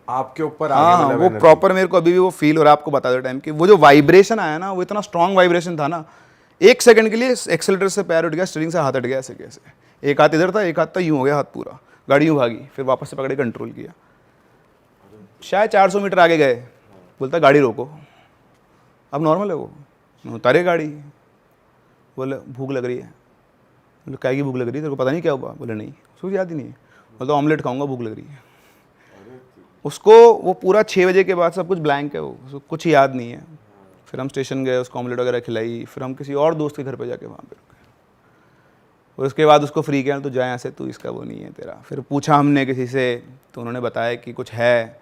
आपके ऊपर हाँ, मतलब वो प्रॉपर मेरे को अभी भी वो फील हो रहा है। आपको बता दो टाइम कि वो जो वाइब्रेशन आया ना, वो इतना स्ट्रॉन्ग वाइब्रेशन था ना, एक सेकंड के लिए एक्सेलेटर से पैर उठ गया, स्टीयरिंग से हाथ हट गया, ऐसे कैसे, एक हाथ इधर था, एक हाथ था, यूँ हो गया हाथ पूरा, गाड़ी यूँ भागी, फिर वापस से पकड़े कंट्रोल किया। शायद 400 मीटर आगे गए, बोलता गाड़ी रोको। अब नॉर्मल है वो, उतारे गाड़ी, बोले भूख लग रही है। बोले क्या की भूख लग रही है, तेरे को पता नहीं क्या हुआ? बोले नहीं, उसको याद ही नहीं है। बोलता ऑमलेट खाऊंगा, भूख लग रही है। उसको वो पूरा 6 बजे के बाद सब कुछ ब्लैंक है, वो उसको कुछ याद नहीं है। फिर हम स्टेशन गए, उसको ऑमलेट वगैरह खिलाई, फिर हम किसी और दोस्त के घर पे जाके वहाँ पे रुके, और उसके बाद उसको फ्री किया, तो जाए ऐसे, तू इसका वो नहीं है तेरा। फिर पूछा हमने किसी से, तो उन्होंने बताया कि कुछ है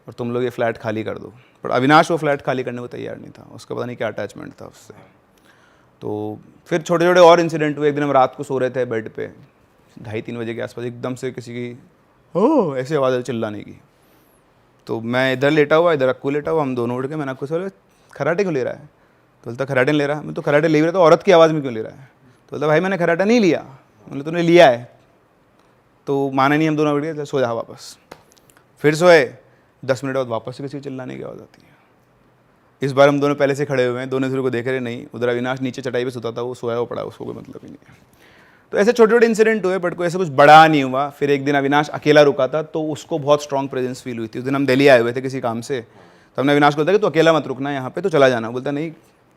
और तुम लोग ये फ्लैट खाली कर दो। पर अविनाश वो फ्लैट खाली करने को तैयार नहीं था, उसका पता नहीं क्या अटैचमेंट था उससे। तो फिर छोटे छोटे और इंसिडेंट हुए। एक दिन हम रात को सो रहे थे बेड पे, 2:30-3 बजे के आसपास, एकदम से किसी की ओ ऐसी आवाज़ आई चिल्लाने की। तो मैं इधर लेटा हुआ, इधर अक्कू लेटा हुआ, हम दोनों उठ के, मैंने अक्कू से बोला खराटे क्यों ले रहा है? तो बोलता खराटे नहीं ले रहा। मैं तो खराटे ले रहा, तो औरत की आवाज़ में क्यों ले रहा है? तो बोलता भाई मैंने खराटा नहीं लिया। मतलब तूने लिया है। तो माना नहीं, हम दोनों उठ गए, सो जा वापस। फिर सोए, 10 मिनट बाद वापस से किसी चिल्लाने की आवाज़ आती है। इस बार हम दोनों पहले से खड़े हुए हैं, दोनों दूसरे को देख रहे नहीं। उधर अविनाश नीचे चटाई पे सोता था, वो सोया वो पड़ा, उसको कोई मतलब ही नहीं है। तो ऐसे छोटे छोटे इंसिडेंट हुए, बट कोई ऐसा कुछ बड़ा नहीं हुआ। फिर एक दिन अविनाश अकेला रुका था, तो उसको बहुत स्ट्रॉन्ग प्रेजेंस फील हुई थी। उस दिन हम दिल्ली आए हुए थे किसी काम से, तो हमने अविनाश को बताया कि तू अकेला मत रुकना यहाँ पे, तो चला जाना। बोलता नहीं,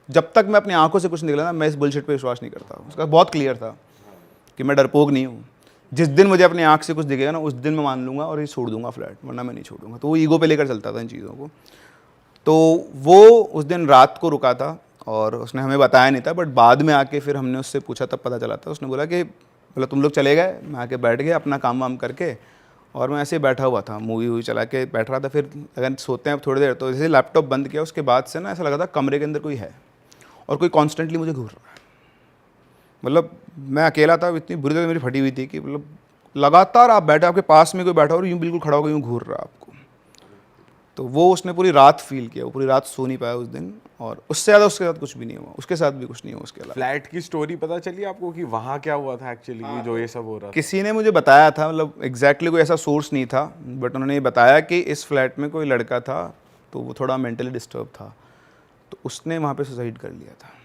जब तक मैं अपनी आंखों से कुछ निकला ना, मैं इस बुलशिट पे विश्वास नहीं करता। उसका बहुत क्लियर था कि मैं डरपोक नहीं हूँ। जिस दिन मुझे अपनी आंख से कुछ दिखेगा ना, उस दिन मैं मान लूँगा और ये छोड़ दूंगा फ्लैट, वरना मैं नहीं छोड़ूंगा। तो वो ईगो पे लेकर चलता था इन चीज़ों को। तो वो उस दिन रात को रुका था और उसने हमें बताया नहीं था, बट बाद में आके फिर हमने उससे पूछा, तब पता चला था। उसने बोला कि बोला तुम लोग चले गए, मैं आके बैठ गया अपना काम वाम करके, और मैं ऐसे ही बैठा हुआ था, मूवी वूवी चला के बैठ रहा था। फिर अगर सोते हैं अब थोड़ी देर, तो जैसे लैपटॉप बंद किया, उसके बाद से ना ऐसा लगा था कमरे के अंदर कोई है और कोई कॉन्स्टेंटली मुझे घूर रहा है। मतलब मैं अकेला था, इतनी बुरी तरह मेरी फटी हुई थी कि मतलब लगातार आप बैठे, आपके पास में कोई बैठा और यूँ बिल्कुल खड़ा होकर यूँ घूर रहा है आपको। तो वो उसने पूरी रात फील किया, वो पूरी रात सो नहीं पाया उस दिन, और उससे ज़्यादा उसके साथ कुछ भी नहीं हुआ, उसके साथ भी कुछ नहीं हुआ उसके अलावा। फ्लैट की स्टोरी पता चली आपको कि वहाँ क्या हुआ था एक्चुअली, जो ये सब हो रहा था? किसी ने मुझे बताया था, मतलब एग्जैक्टली कोई ऐसा सोर्स नहीं था, बट उन्होंने ये बताया कि इस फ्लैट में कोई लड़का था, तो वो थोड़ा मेंटली डिस्टर्ब था, तो उसने वहाँ पे सुसाइड कर लिया था।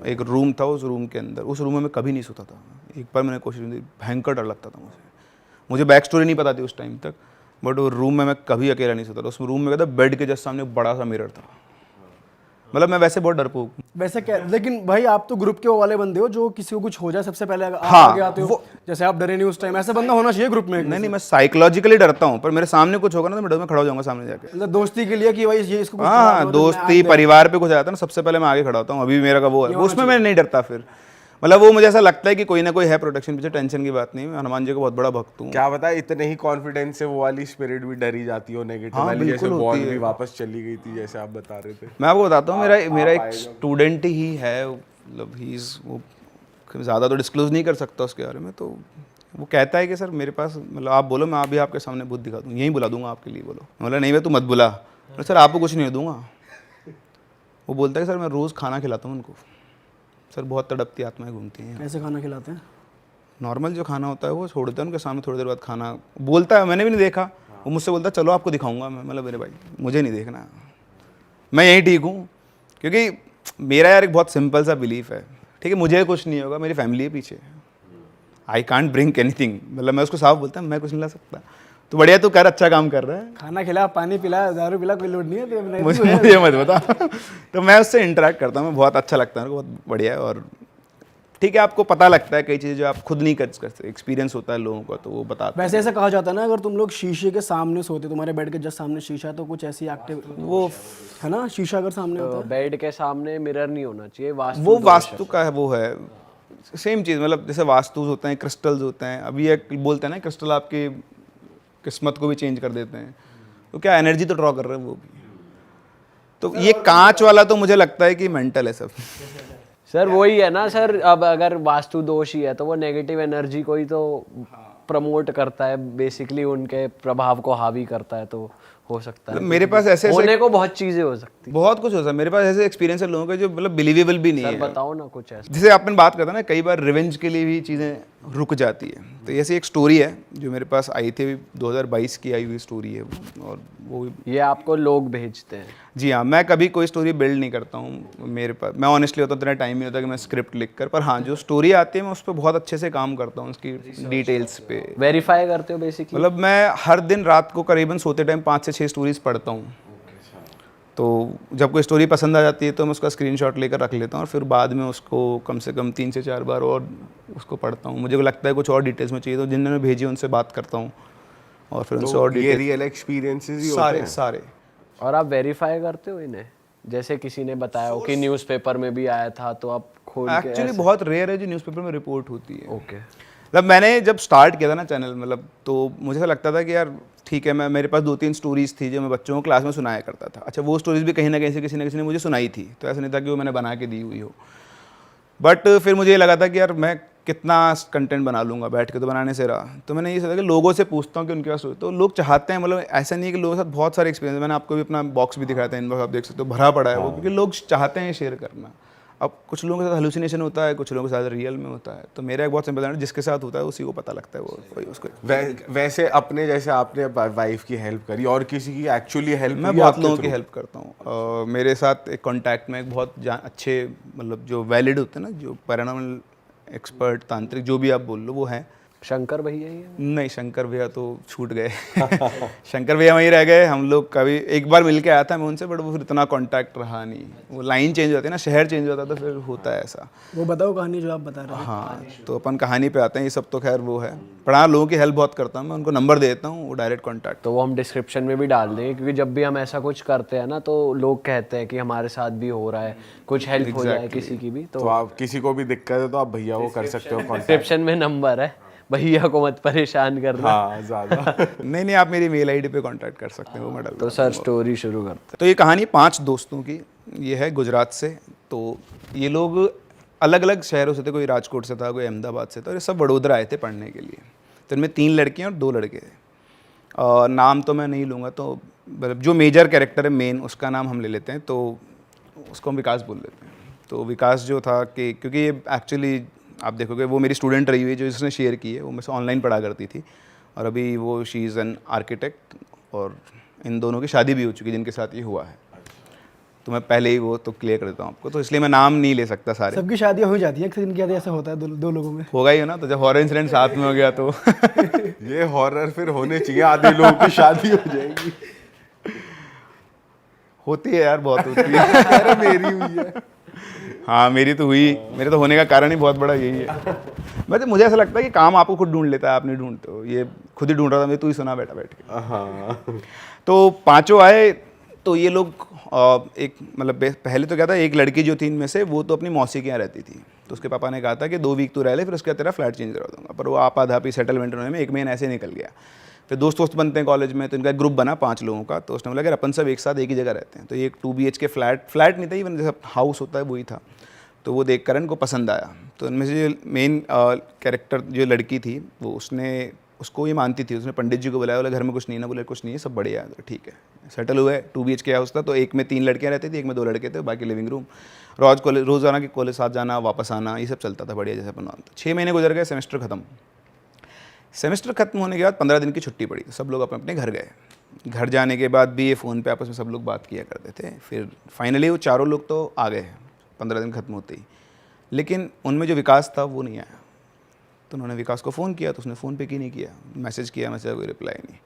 एक रूम था, उस रूम के अंदर, उस रूम में मैं कभी नहीं सोता था। एक बार मैंने कोशिश की, भयंकर डर लगता था मुझे बैक स्टोरी नहीं पता थी उस टाइम तक, बट वो रूम में मैं कभी अकेला नहीं सोता था। उस रूम में क्या था, बेड के जस्ट सामने बड़ा सा मिरर था। मतलब मैं वैसे बहुत डरपोक हूँ। वैसे क्या, लेकिन भाई आप तो ग्रुप के वो वाले बंदे हो जो किसी को कुछ हो जाए सबसे पहले आप हाँ, आगे आते हो। जैसे आप डरे नहीं उस टाइम, ऐसा बंदा होना चाहिए ग्रुप में। नहीं, मैं साइकोलॉजिकली डरता हूँ, पर मेरे सामने कुछ होगा ना तो मैं डर में खड़ा हो जाऊंगा सामने जाके। मतलब दोस्ती के लिए कि भाई ये इसको कुछ हाँ, खराब हो तो दोस्ती परिवार पे कुछ आता है ना, सबसे पहले मैं आगे खड़ा होता हूँ। अभी भी मेरा का वो है, उसमें मैं नहीं डरता। फिर मतलब वो मुझे ऐसा लगता है कि कोई ना कोई है प्रोटेक्शन पीछे, टेंशन की बात नहीं। मैं हनुमान जी का बहुत बड़ा भक्त हूँ। क्या बताया, इतने ही कॉन्फिडेंस से वो वाली स्पिरिट भी डरी जाती हो नेगेटिव हाँ, वाली, जैसे बिल्कुल होती बॉन्ड है। भी वापस चली गई थी जैसे आप बता रहे थे। मैं आपको बताता हूँ, मेरा एक स्टूडेंट ही है, मतलब ही इज़, वो ज़्यादा तो डिस्क्लोज नहीं कर सकता उसके बारे में। तो वो कहता है कि सर मेरे पास, मतलब आप बोलो, मैं अभी आपके सामने भूत दिखा दूँ, यहीं बुला दूंगा आपके लिए, बोलो। बोला नहीं मैं तू मत बुला। सर आपको कुछ नहीं दूंगा। वो बोलता है कि सर मैं रोज़ खाना खिलाता हूँ उनको। सर बहुत तड़पती आत्माएं घूमती हैं। कैसे खाना खिलाते हैं? नॉर्मल जो खाना होता है वो छोड़ते हैं उनके सामने, थोड़ी देर बाद खाना बोलता है। मैंने भी नहीं देखा, वो मुझसे बोलता है चलो आपको दिखाऊंगा मैं। मतलब मेरे भाई मुझे नहीं देखना, मैं यहीं ठीक हूँ। क्योंकि मेरा यार एक बहुत सिंपल सा बिलीफ है, ठीक है, मुझे कुछ नहीं होगा, मेरी फैमिली है पीछे। आई कांट ब्रिंग एनीथिंग, मतलब मैं उसको साफ बोलता हूँ मैं कुछ नहीं ला सकता। तो बढ़िया, तू कर, अच्छा काम कर रहा है। खाना खिला, पानी पिला, दारू पिला, कोई लोड नहीं है तो मुझे मत बता। तो मैं उससे इंटरेक्ट करता हूँ, मैं बहुत अच्छा लगता है, मेरे को बहुत बढ़िया है। और ठीक है, आपको पता लगता है कई चीज़ें जो आप खुद नहीं कर सकते, एक्सपीरियंस होता है लोगों का, तो वो बताते हैं। वैसे ऐसा कहा जाता है ना, अगर तुम लोग शीशे के सामने सोते, तुम्हारे बेड के जस्ट सामने शीशा है, तो कुछ ऐसी एक्टिव वो है ना, शीशा अगर सामने होता है। बेड के सामने मिरर नहीं होना चाहिए, वास्तु वो दोष वास्तु का है, वो है सेम चीज़, मतलब जैसे वास्तु होते हैं, क्रिस्टल्स होते हैं। अभी एक बोलते हैं ना, क्रिस्टल आपकी किस्मत को भी चेंज कर देते हैं, तो क्या एनर्जी तो ड्रॉ कर रहे हैं वो भी। तो ये कांच वाला तो मुझे लगता है कि मेंटल है सब। सर वही है ना सर, अब अगर वास्तु दोष ही है तो वो नेगेटिव एनर्जी को ही तो प्रमोट करता है, बेसिकली उनके प्रभाव को हावी करता है, तो हो सकता है मेरे पास ऐसे होने को बहुत चीजें हो सकती बहुत कुछ हो सकता है। मेरे पास ऐसे एक्सपीरियंस है लोगों के जो मतलब बिलीवेबल भी नहीं है। है। बताओ ना कुछ ऐसा। जैसे आपने बात करता ना, कई बार रिवेंज के लिए भी चीज़ें रुक जाती है, तो ऐसी एक स्टोरी है जो मेरे पास आई थी, 2022 की आई हुई स्टोरी है वो, और वो ये आपको लोग भेजते हैं? जी हाँ, मैं कभी कोई स्टोरी बिल्ड नहीं करता हूँ मेरे पास, मैं ऑनेस्टली होता इतना टाइम नहीं होता कि मैं स्क्रिप्ट लिख कर, पर हाँ जो स्टोरी आती है मैं उस पर बहुत अच्छे से काम करता हूँ, उसकी डिटेल्स पे वेरीफाई करते हो बेसिकली? मतलब मैं हर दिन रात को करीबन सोते टाइम 5 से 6 स्टोरीज पढ़ता हूँ। तो जब कोई स्टोरी पसंद आ जाती है तो मैं उसका स्क्रीनशॉट लेकर रख लेता हूँ, और फिर बाद में उसको कम से कम 3 से 4 बार और उसको पढ़ता हूँ। मुझे लगता है कुछ और डिटेल्स में चाहिए तो जिन्होंने भेजी उनसे बात करता हूँ, और फिर उनसे और ये डिटेल्स रियल एक्सपीरियंसेस ही होते सारे हैं। सारे। और आप वेरीफाई करते हो इन्हें? जैसे किसी ने बताया हो कि न्यूज़पेपर में भी आया था, तो आप खोल के एक्चुअली बहुत रेयर है जो न्यूज़पेपर में रिपोर्ट होती है। ओके। मतलब मैंने जब स्टार्ट किया था ना चैनल, मतलब तो मुझे ऐसा लगता था कि यार ठीक है, मैं मेरे पास 2-3 स्टोरीज थी जो मैं बच्चों को क्लास में सुनाया करता था। अच्छा, वो स्टोरीज भी कहीं ना कहीं से किसी न किसी ने मुझे सुनाई थी, तो ऐसा नहीं था कि वो मैंने बना के दी हुई हो। बट फिर मुझे ये लगा था कि यार मैं कितना कंटेंट बना लूँगा बैठ के, तो बनाने से रहा। तो मैंने ये सोचा कि लोगों से पूछता हूँ कि उनके पास, तो लोग चाहते हैं, मतलब ऐसा नहीं है कि लोगों के साथ बहुत सारे एक्सपीरियंस, मैंने आपको भी अपना बॉक्स भी दिखाया था, इनबॉक्स आप देख सकते हो भरा पड़ा है वो, क्योंकि लोग चाहते हैं शेयर करना। अब कुछ लोगों के साथ हेलुसिनेशन होता है, कुछ लोगों के साथ रियल में होता है, तो मेरा एक बहुत सिंपल है, जिसके साथ होता है उसी को पता लगता है, वो वही उसको। वैसे अपने जैसे आपने वाइफ की हेल्प करी, और किसी की एक्चुअली हेल्प? मैं बहुत लोगों की हेल्प करता हूँ। मेरे साथ एक कांटेक्ट में एक बहुत अच्छे, मतलब जो वैलिड होते हैं ना, जो पैरानॉर्मल एक्सपर्ट, तांत्रिक, जो भी आप बोल लो, वो हैं। शंकर भैया ही है? नहीं, शंकर भैया तो छूट गए। शंकर भैया वहीं रह गए। हम लोग कभी एक बार मिल के आया था मैं उनसे, बट वो फिर इतना कांटेक्ट रहा नहीं। वो लाइन चेंज होती है ना, शहर चेंज होता है, तो फिर होता है ऐसा। वो बताओ कहानी जो आप बता रहे थे। हाँ, तो अपन कहानी पे आते हैं। ये सब तो खैर वो है, पर हाँ लोगों की हेल्प बहुत करता हूँ मैं, उनको नंबर देता हूँ, वो डायरेक्ट कॉन्टैक्ट। तो वो हम डिस्क्रिप्शन में भी डाल देंगे, क्योंकि जब भी हम ऐसा कुछ करते हैं ना, तो लोग कहते हैं कि हमारे साथ भी हो रहा है, कुछ हेल्प हो जाए किसी की भी, तो आप किसी को भी दिक्कत है तो आप भैया को कर सकते हो कॉन्टैक्ट। डिस्क्रिप्शन में नंबर है, भैया को मत परेशान करना। हाँ ज़्यादा। नहीं, आप मेरी मेल आईडी पे कांटेक्ट कर सकते हैं, वो मैं डाल। तो सर स्टोरी शुरू करते हैं। तो ये कहानी 5 दोस्तों की, ये है गुजरात से। तो ये लोग अलग अलग शहरों से थे, कोई राजकोट से था, कोई अहमदाबाद से था, और ये सब वडोदरा आए थे पढ़ने के लिए। तो इनमें 3 लड़कियाँ और 2 लड़के थे। नाम तो मैं नहीं लूँगा, तो जो मेजर कैरेक्टर है मेन, उसका नाम हम ले लेते हैं, तो उसको हम विकास बोल लेते हैं। तो विकास जो था कि क्योंकि ये एक्चुअली आप देखोगे वो मेरी स्टूडेंट रही हुई है, जो जिसने शेयर की है, वो मुझसे ऑनलाइन पढ़ा करती थी, और अभी वो शी इज़ एन आर्किटेक्ट, और इन दोनों की शादी भी हो चुकी है जिनके साथ ये हुआ है। तो मैं पहले ही वो तो क्लियर कर देता हूँ आपको, तो इसलिए मैं नाम नहीं ले सकता सारे। सबकी शादियाँ हो जाती है, एक दिन की ऐसा होता है दो लोगों में। होगा ही ना, तो जब हॉरर इंसिडेंट साथ में हो गया तो ये हॉरर फिर होने चाहिए, आधे लोगों की शादी हो जाएगी। होती है यार, बहुत होती है। अरे मेरी हुई है। हाँ, मेरी तो हुई। मेरे तो होने का कारण ही बहुत बड़ा यही है। तो मुझे ऐसा लगता है कि काम आपको खुद ढूंढ लेता है, आप नहीं ढूंढते हो। ये खुद ही ढूंढ रहा था मैं, तू ही सुना बैठा बैठ के। हाँ। तो 5 आए। तो ये लोग एक मतलब पहले तो क्या था, एक लड़की जो थी इनमें से, वो तो अपनी मौसी के यहाँ रहती थी। तो उसके पापा ने कहा था कि 2 वीक तू रह ले, फिर उसके बाद तेरा फ्लैट चेंज करवा दूंगा। पर वो आपाधापी सेटलमेंट होने में 1 महीना ऐसे निकल गया। फिर दोस्त बनते हैं कॉलेज में, तो इनका ग्रुप बना 5 लोगों का। तो उसने बोला कि अपन सब एक साथ एक ही जगह रहते हैं। तो ये एक 2 BHK फ्लैट नहीं था, इवन जैसा हाउस होता है वही था। तो वो देख कर इनको पसंद आया। तो इनमें से जो मेन कैरेक्टर जो लड़की थी, वो उसको ये मानती थी। उसने पंडित जी को बुलाया, बोला घर में कुछ नहीं ना, बोले कुछ नहीं है, सब बढ़िया है। तो ठीक है, सेटल हुए। 2 BHK हाउस था, तो एक में 3 लड़कियां रहती थी, एक में 2 लड़के थे, बाकी लिविंग रूम। रोज़ाना के कॉलेज साथ जाना, वापस आना, ये सब चलता था बढ़िया, जैसे अपन मानते। 6 महीने गुजर गए, सेमेस्टर खत्म। सेमेस्टर खत्म होने के बाद 15 दिन की छुट्टी पड़ी, तो सब लोग अपने अपने घर गए। घर जाने के बाद भी ये फ़ोन पे आपस में सब लोग बात किया करते थे। फिर फाइनली वो 4 लोग तो आ गए 15 दिन खत्म होते ही। लेकिन उनमें जो विकास था वो नहीं आया। तो उन्होंने विकास को फ़ोन किया, तो उसने फ़ोन पे की नहीं किया, मैसेज किया, मैसेज कोई रिप्लाई नहीं।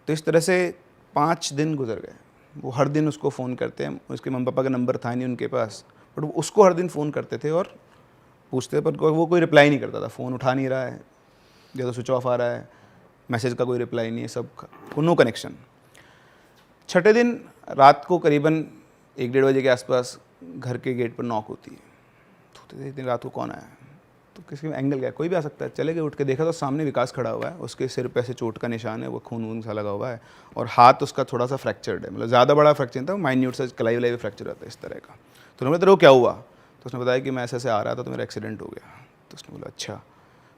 तो इस तरह से 5 दिन गुजर गए। वो हर दिन उसको फ़ोन करते हैं। उसके मम्मी पापा का नंबर था नहीं उनके पास, बट वो उसको हर दिन फ़ोन करते थे, और पूछते पर वो कोई रिप्लाई नहीं करता था, फ़ोन उठा नहीं रहा है या तो स्विच ऑफ आ रहा है, मैसेज का कोई रिप्लाई नहीं है, सब नो कनेक्शन। छठे दिन रात को करीबन 1-1:30 बजे के आसपास घर के गेट पर नॉक होती है। तो इस दिन रात को कौन आया, तो किसी एंगल गया, कोई भी आ सकता है। चले गए, उठ के देखा तो सामने विकास खड़ा हुआ है, उसके सिर पे ऐसे चोट का निशान है, वो खून वून सा लगा हुआ है और हाथ उसका थोड़ा सा फ्रैक्चर्ड है, मतलब ज़्यादा बड़ा फ्रैक्चर नहीं था, माइन्यूट सा कलाई वलाई फ्रैक्चर रहता है इस तरह का। तो उन्होंने तेरे को क्या हुआ, तो उसने बताया कि मैं ऐसे आ रहा था तो मेरा एक्सीडेंट हो गया। तो उसने बोला अच्छा,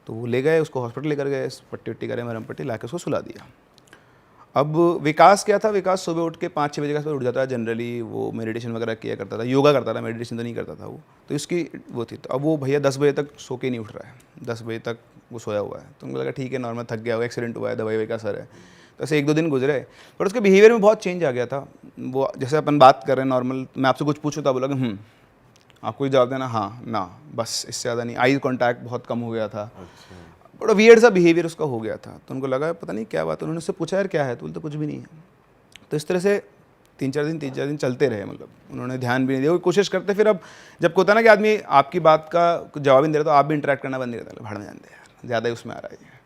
तो वो ले गए उसको हॉस्पिटल लेकर गए, पट्टी वट्टी करे, मरम पट्टी ला के उसको सुला दिया। अब विकास क्या था, विकास सुबह उठ के 5-6 बजे के आसपास उठ जाता है जनरली, वो मेडिटेशन वगैरह किया करता था, योगा करता था, मेडिटेशन तो नहीं करता था वो, तो इसकी वो थी। तो अब वो भैया 10 बजे तक सो के नहीं उठ रहा है, 10 बजे तक वो सोया हुआ है। तो मुझे लगा ठीक है नॉर्मल, थक गया होगा, एक्सीडेंट हुआ है, दवाई वही का असर है। तो ऐसे 1-2 दिन गुजरे, पर उसके बिहेवियर में बहुत चेंज आ गया था। वो जैसे अपन बात कर रहे हैं नॉर्मल, मैं आपसे कुछ पूछूँ तो बोला कि आपको ही जवाब देना हाँ ना, बस इससे ज़्यादा नहीं। आई कॉन्टैक्ट बहुत कम हो गया था, बड़ा वियर्ड सा बिहेवियर उसका हो गया था। तो उनको लगा पता नहीं क्या बात, उन्होंने उससे पूछा यार क्या है, तो बोलते कुछ भी नहीं है। तो इस तरह से 3-4 दिन चलते रहे, मतलब उन्होंने ध्यान भी नहीं दिया, वो कोशिश करते। फिर अब जब होता ना कि आदमी आपकी बात का जवाब ही नहीं दे रहा, तो आप भी इंटरेक्ट करना बंद नहीं करता, भाड़ में जानते यार, ज़्यादा ही उसमें आ रहा है।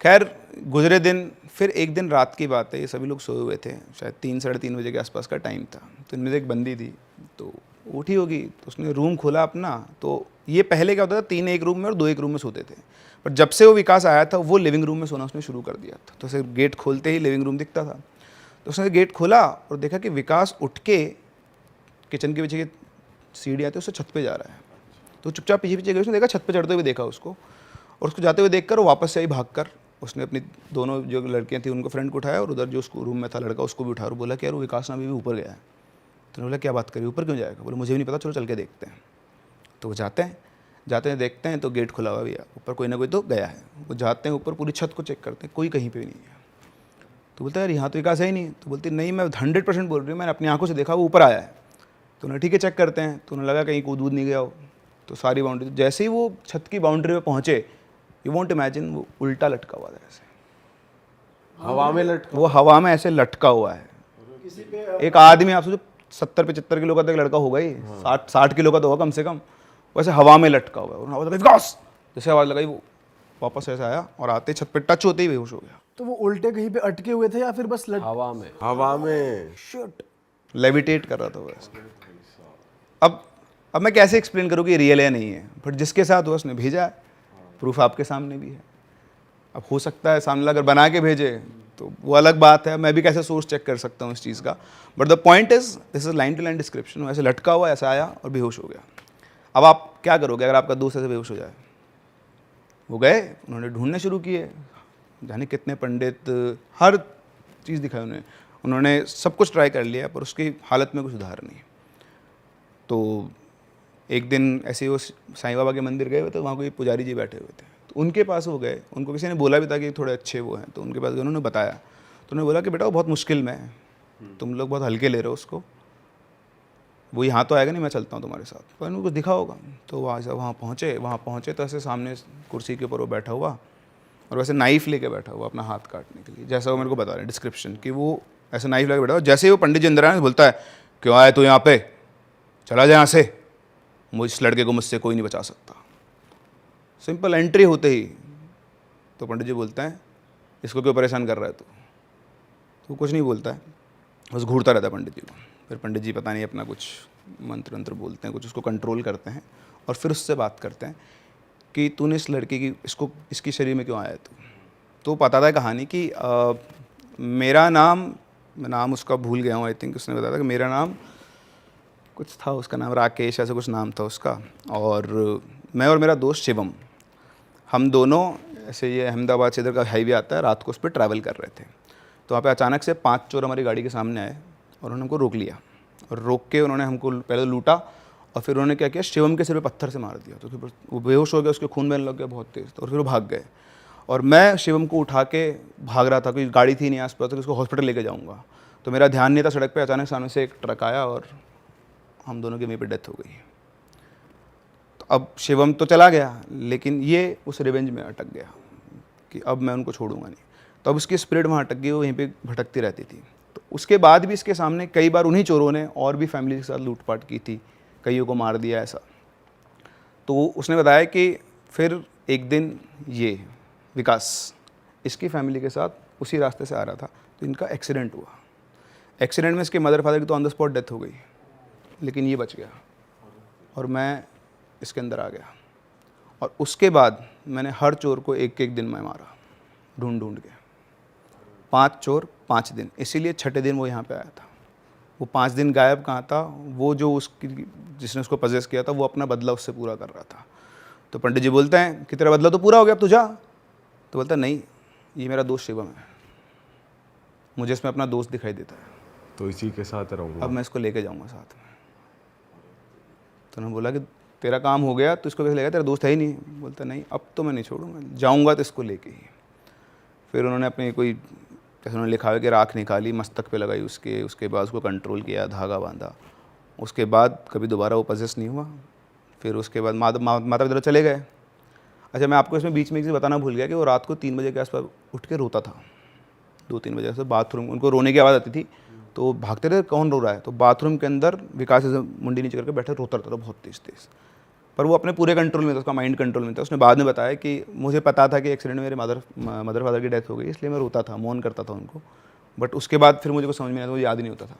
खैर गुजरे दिन, फिर एक दिन रात की बात है, ये सभी लोग सोए हुए थे, शायद 3-3:30 बजे के आसपास का टाइम था। तो इनमें से एक बंदी थी, तो उठी होगी, तो उसने रूम खोला अपना। तो ये पहले क्या होता था, 3 एक रूम में और 2 एक रूम में सोते थे, पर जब से वो विकास आया था वो लिविंग रूम में सोना उसने शुरू कर दिया था। तो उसे गेट खोलते ही लिविंग रूम दिखता था, तो उसने गेट खोला और देखा कि विकास उठ के किचन के पीछे की सीढ़ी आती है, उससे छत पे जा रहा है। तो चुपचाप पीछे पीछे गई, उसने देखा छत पे चढ़ते हुए देखा उसको, और उसको जाते हुए देखकर वो वापस से आई भागकर। उसने अपनी दोनों जो लड़कियां थी उनको फ्रेंड को उठाया, और उधर जो उसको रूम में था लड़का उसको भी उठाया और बोला कि यार वो विकास ना अभी भी ऊपर गया है। तो बोला क्या बात करी, ऊपर क्यों जाएगा, बोले मुझे भी नहीं पता, चलो चल के देखते हैं। तो वो जाते हैं देखते हैं तो गेट खुला हुआ भैया, ऊपर कोई ना कोई तो गया है। वो जाते हैं ऊपर, पूरी छत को चेक करते हैं, कोई कहीं पे भी नहीं है। तो बोलता है यार यहाँ तो विकास है ही नहीं। तो बोलती नहीं मैं 100% बोल रही हूँ, मैंने अपनी आंखों से देखा वो ऊपर आया है। तो उन्हें ठीक है चेक करते हैं, तो उन्हें लगा कहीं कूद नहीं गया हो। तो सारी बाउंड्री, जैसे ही वो छत की बाउंड्री पे पहुँचे, यू वॉन्ट इमेजिन, वो उल्टा लटका हुआ था ऐसे, हवा में लटका, वो हवा में ऐसे लटका हुआ है। एक आदमी, आप सोचो 70-75 किलो का तो एक लड़का होगा ही, 60 किलो का तो होगा कम से कम, वैसे हवा में लटका हुआ है। और आवाज़ लगाई विकास, जैसे आवाज़ लगाई वो वापस ऐसे आया और आते छत पे टच होते ही बेहोश हो गया। तो वो उल्टे कहीं पे अटके हुए थे या फिर बस हवा में? हवा में शिट, लेविटेट कर रहा था वो ऐसे। अब मैं कैसे एक्सप्लेन करूँ कि रियल है नहीं है, बट जिसके साथ हुआ उसने भेजा है, प्रूफ आपके सामने भी है। अब हो सकता है सामने अगर बना के भेजे तो वो अलग बात है, मैं भी कैसे सोर्स चेक कर सकता हूँ इस चीज़ का। But the point is this is line to line description, ऐसे लटका हुआ ऐसा आया और बेहोश हो गया। अब आप क्या करोगे अगर आपका दोस्त ऐसे बेहोश हो जाए? वो गए, उन्होंने ढूंढने शुरू किए, जाने कितने पंडित, हर चीज़ दिखाई उन्होंने सब कुछ ट्राई कर लिया, पर उसकी हालत में कुछ सुधार नहीं। तो एक दिन ऐसे ही वो साईं बाबा के मंदिर गए हुए थे, वहाँ कोई पुजारी जी बैठे हुए थे, तो उनके पास वो गए। उनको किसी ने बोला भी था कि थोड़े अच्छे वो हैं, तो उनके पास उन्होंने बताया। तो उन्होंने बोला कि बेटा वो बहुत मुश्किल में है, तुम लोग बहुत हल्के ले रहे हो उसको, वो यहाँ तो आएगा नहीं, मैं चलता हूँ तुम्हारे साथ, पर उनको दिखा होगा। तो वहाँ पहुँचे तो ऐसे सामने कुर्सी के ऊपर वो बैठा हुआ, और वैसे नाइफ लेके बैठा हुआ अपना हाथ काटने के लिए, जैसा वो मेरे को बता रहे हैं डिस्क्रिप्शन कि वो ऐसे नाइफ लेके बैठा हुआ। जैसे ही वो पंडित जी अंदर आए बोलता है क्यों आए तू यहाँ पे, चला जाए यहाँ से, मुझ इस लड़के को मुझसे कोई नहीं बचा सकता। सिंपल एंट्री होते ही तो पंडित जी बोलते हैं इसको क्यों परेशान कर रहा है तो कुछ नहीं बोलता है, बस घूरता रहता है पंडित जी को। फिर पंडित जी पता नहीं अपना कुछ मंत्र वंत्र बोलते हैं, कुछ उसको कंट्रोल करते हैं, और फिर उससे बात करते हैं कि तूने इस लड़की की इसकी शरीर में क्यों आया है तो पता था कहानी कि मेरा नाम उसका भूल गया हूँ, आई थिंक उसने बताया था कि मेरा नाम कुछ था, उसका नाम राकेश ऐसा कुछ नाम था उसका, और मैं और मेरा दोस्त शिवम, हम दोनों ऐसे ये अहमदाबाद से इधर का हाईवे आता है, रात को उस पर ट्रैवल कर रहे थे। तो वहाँ पे अचानक से 5 चोर हमारी गाड़ी के सामने आए और उन्होंने हमको रोक लिया, और रोक के उन्होंने हमको पहले तो लूटा, और फिर उन्होंने क्या किया, शिवम के सिर पे पत्थर से मार दिया। तो फिर वो बेहोश हो गया, उसके खून बहने लग गया बहुत तेज़, और फिर वो भाग गए। और मैं शिवम को उठा के भाग रहा था, कोई गाड़ी थी नहीं आसपास, तो उसको हॉस्पिटल लेके जाऊँगा, तो मेरा ध्यान नहीं था सड़क पर, अचानक सामने से एक ट्रक आया और हम दोनों की वहीं पर डेथ हो गई। तो अब शिवम तो चला गया, लेकिन ये उस रिवेंज में अटक गया कि अब मैं उनको छोड़ूंगा नहीं। तो अब उसकी स्पिरिट वहाँ अटक गई, वो वहीं पे भटकती रहती थी। तो उसके बाद भी इसके सामने कई बार उन्हीं चोरों ने और भी फैमिली के साथ लूटपाट की थी, कईयों को मार दिया ऐसा। तो उसने बताया कि फिर एक दिन ये विकास इसकी फैमिली के साथ उसी रास्ते से आ रहा था, तो इनका एक्सीडेंट हुआ। एक्सीडेंट में इसके मदर फादर की तो ऑन द स्पॉट डेथ हो गई, लेकिन ये बच गया और मैं इसके अंदर आ गया। और उसके बाद मैंने हर चोर को एक एक दिन में मारा, ढूंढ ढूंढ के। 5 चोर 5 दिन, इसीलिए छठे दिन वो यहाँ पे आया था। वो 5 दिन गायब कहाँ था, वो जो उसकी जिसने उसको पजेस किया था वो अपना बदला उससे पूरा कर रहा था। तो पंडित जी बोलते हैं कि तेरा बदला तो पूरा हो गया, अब तू जा। तो बोलता है नहीं, ये मेरा दोस्त शिवम है, मुझे इसमें अपना दोस्त दिखाई देता है, तो इसी के साथ रहूँगा। अब मैं इसको लेके जाऊँगा साथ में। तो उन्होंने बोला कि तेरा काम हो गया तो इसको कैसे लेगा, तेरा दोस्त है ही नहीं। बोलता नहीं, अब तो मैं नहीं छोड़ूंगा, जाऊँगा तो इसको लेके ही। फिर उन्होंने अपनी कोई जैसे उन्होंने लिखा है कि राख निकाली, मस्तक पे लगाई उसके बाद उसको कंट्रोल किया, धागा बांधा। उसके बाद कभी दोबारा वो पजेस नहीं हुआ। फिर उसके बाद माता पिता चले गए। अच्छा, मैं आपको इसमें बीच में एक चीज़ बताना भूल गया कि वो रात को 3 बजे के आसपास उठ के रोता था। 2-3 बजे से बाथरूम, उनको रोने की आवाज़ आती थी तो भागते थे, कौन रो रहा है, तो बाथरूम के अंदर विकास ऐसे मुंडी नीचे करके बैठे रोता रहता था बहुत तेज़ तेज़। पर वो अपने पूरे कंट्रोल में था, उसका माइंड कंट्रोल में था। उसने बाद में बताया कि मुझे पता था कि एक्सीडेंट में मेरे मदर फादर की डेथ हो गई, इसलिए मैं रोता था, मौन करता था उनको। बट उसके बाद फिर मुझे कुछ समझ में नहीं आता, मुझे याद ही नहीं होता था।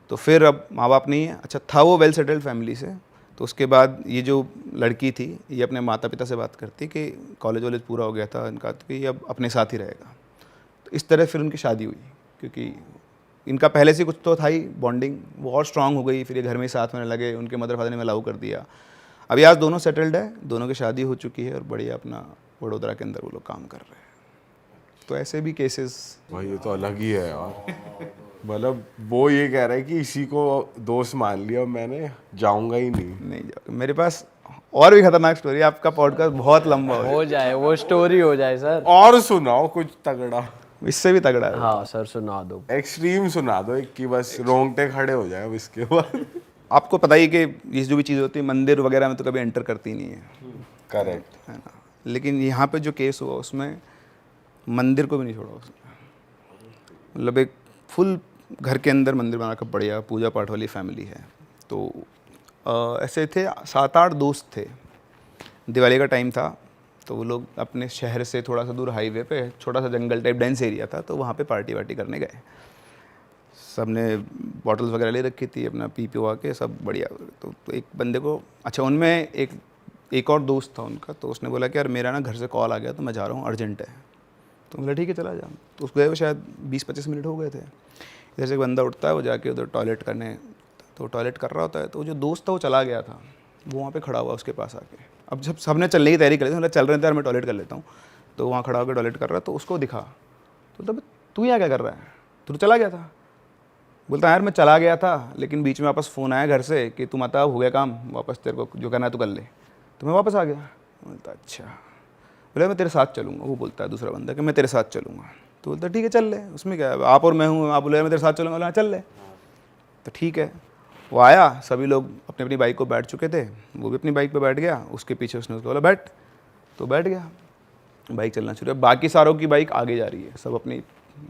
तो फिर अब माँ बाप नहीं है। अच्छा, था वो वेल सेटल्ड फैमिली से। तो उसके बाद ये जो लड़की थी, ये अपने माता पिता से बात करती कि कॉलेज वॉलेज पूरा हो गया था इनका, तो ये अब अपने साथ ही रहेगा। तो इस तरह फिर उनकी शादी हुई, क्योंकि इनका पहले से कुछ तो था ही बॉन्डिंग, वो और स्ट्रांग हो गई। फिर ये घर में ही साथ में लगे, उनके मदर फादर ने अलाउ कर दिया। अभी आज दोनों सेटल्ड है, दोनों की शादी हो चुकी है और बढ़िया अपना वडोदरा के अंदर वो लोग काम कर रहे हैं। तो ऐसे भी केसेस। भाई ये तो अलग ही है यार। मतलब वो ये कह रहा है कि इसी को दोस्त मान लिया, मैंने जाऊंगा ही नहीं। मेरे पास और भी खतरनाक स्टोरी। आपका पॉडकास्ट बहुत लंबा हो जाए, वो स्टोरी हो जाए सर। और सुनाओ कुछ तगड़ा, इससे भी तगड़ा है। हाँ सर, सुना दो। एक्सट्रीम सुना दो एक, कि बस रोंगटे खड़े हो जाए अब इसके बाद। आपको पता ही कि ये जो भी चीज़ होती है मंदिर वगैरह में तो कभी एंटर करती नहीं है, करेक्ट है ना। लेकिन यहाँ पे जो केस हुआ उसमें मंदिर को भी नहीं छोड़ा उसने। मतलब एक फुल घर के अंदर मंदिर बना कर बढ़िया पूजा पाठ वाली फैमिली है। तो ऐसे थे 7-8 दोस्त थे। दिवाली का टाइम था तो वो लोग अपने शहर से थोड़ा सा दूर हाईवे पे छोटा सा जंगल टाइप डेंस एरिया था, तो वहाँ पे पार्टी वार्टी करने गए। सब ने बॉटल्स वगैरह ले रखी थी, अपना पी पी के सब बढ़िया। तो एक बंदे को, अच्छा उनमें एक और दोस्त था उनका, तो उसने बोला कि यार मेरा ना घर से कॉल आ गया तो मैं जा रहा हूँ, अर्जेंट है। तो बोला ठीक है चला जा। तो उसको गए वो शायद 20-25 मिनट हो गए थे। इधर से एक बंदा उठता है, वो जाके उधर टॉयलेट करने, तो टॉयलेट कर रहा होता है। तो जो दोस्त था वो चला गया था, वो वहाँ पे खड़ा हुआ उसके पास आके। अब जब सबने चलने की तैयारी कर ली, मतलब चल रहे थे यार मैं टॉयलेट कर लेता हूँ, तो वहाँ खड़ा होकर टॉयलेट कर रहा, तो उसको दिखा। तो तब तू यहाँ क्या कर रहा है, तू तो चला गया था। बोलता यार मैं चला गया था, लेकिन बीच में वापस फ़ोन आया घर से कि तुम आता, हो गया काम, वापस तेरे को जो करना है तो कर ले। तो मैं वापस आ गया। बोलता अच्छा। बोला मैं तेरे साथ चलूँगा। वो बोलता है दूसरा बंदा कि मैं तेरे साथ चलूँगा। तो बोलता ठीक है चल ले, उसमें क्या है, आप और मैं हूँ। आप बोले मैं तेरे साथ चलूँगा, बोला चल ले। तो ठीक है, वो आया, सभी लोग अपनी अपनी बाइक को बैठ चुके थे, वो भी अपनी बाइक पे बैठ गया। उसके पीछे उसने उसको बोला बैठ, तो बैठ गया। बाइक चलना शुरू है, बाकी सारों की बाइक आगे जा रही है, सब अपनी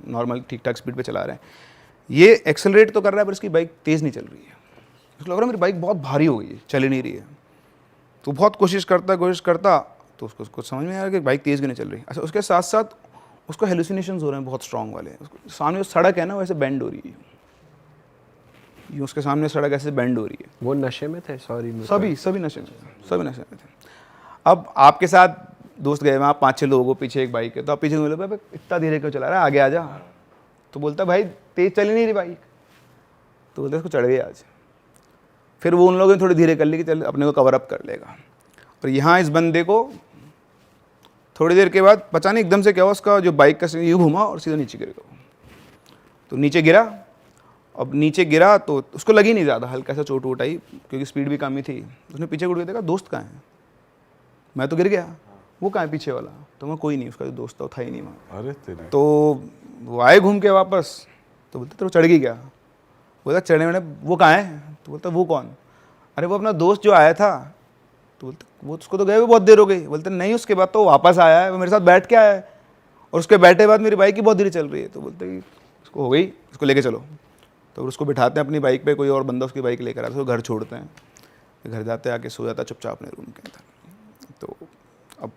नॉर्मल ठीक ठाक स्पीड पे चला रहे हैं। ये एक्सेलरेट तो कर रहा है पर इसकी बाइक तेज़ नहीं चल रही है। उसको लग रहा है मेरी बाइक बहुत भारी हो गई है, चल ही नहीं रही है। तो बहुत कोशिश करता, तो उसको कुछ समझ में आ रहा है कि बाइक तेज़ क्यों नहीं चल रही। अच्छा, उसके साथ साथ उसको हेलुसिनेशंस हो रहे हैं बहुत स्ट्रॉन्ग वाले। उसको सामने जो सड़क है ना वैसे बेंड हो रही है, यूँ उसके सामने सड़क ऐसे बेंड हो रही है। वो नशे में थे? सॉरी, सभी नशे में थे। अब आपके साथ दोस्त गए वहाँ 5-6 लोगों को, पीछे एक बाइक है, तो आप पीछे बोले भाई इतना धीरे क्यों चला रहा है, आगे आ जा। तो बोलता भाई तेज़ चल ही नहीं रही बाइक। तो बोलते उसको चढ़ गई आज। फिर वो उन लोगों ने थोड़ी धीरे कर ली कि चल अपने को कवर अप कर लेगा। और यहाँ इस बंदे को थोड़ी देर के बाद पता नहीं एकदम से क्या हुआ, उसका जो बाइक का यूँ घुमा और सीधा नीचे गिर गया। तो नीचे गिरा। अब नीचे गिरा तो उसको लगी नहीं ज़्यादा, हल्का सा चोट वोट आई क्योंकि स्पीड भी कम ही थी। उसने पीछे मुड़ के देखा दोस्त कहाँ है, मैं तो गिर गया, वो कहाँ है पीछे वाला। तो मैं कोई नहीं, उसका जो दोस्त था ही नहीं वहाँ। अरे तेरे। तो वो आए घूम के वापस, तो बोलते तेरे चढ़ गई क्या। बोलता चढ़ने मैंने, वो कहाँ है। तो बोलता वो कौन। अरे वो अपना दोस्त जो आया था। तो बोलते वो उसको तो गए हुए बहुत देर हो गई। बोलते नहीं, उसके बाद तो वापस आया है, वो मेरे साथ बैठ के आया है और उसके बैठे बाद मेरी बाइक ही बहुत धीरे चल रही है। तो बोलते उसको हो गई, उसको लेके चलो। तो उसको बिठाते हैं अपनी बाइक पे, कोई और बंदा उसकी बाइक लेकर आता है, उसको घर छोड़ते हैं। घर जाते आके सो जाता चुपचाप अपने रूम के अंदर। तो अब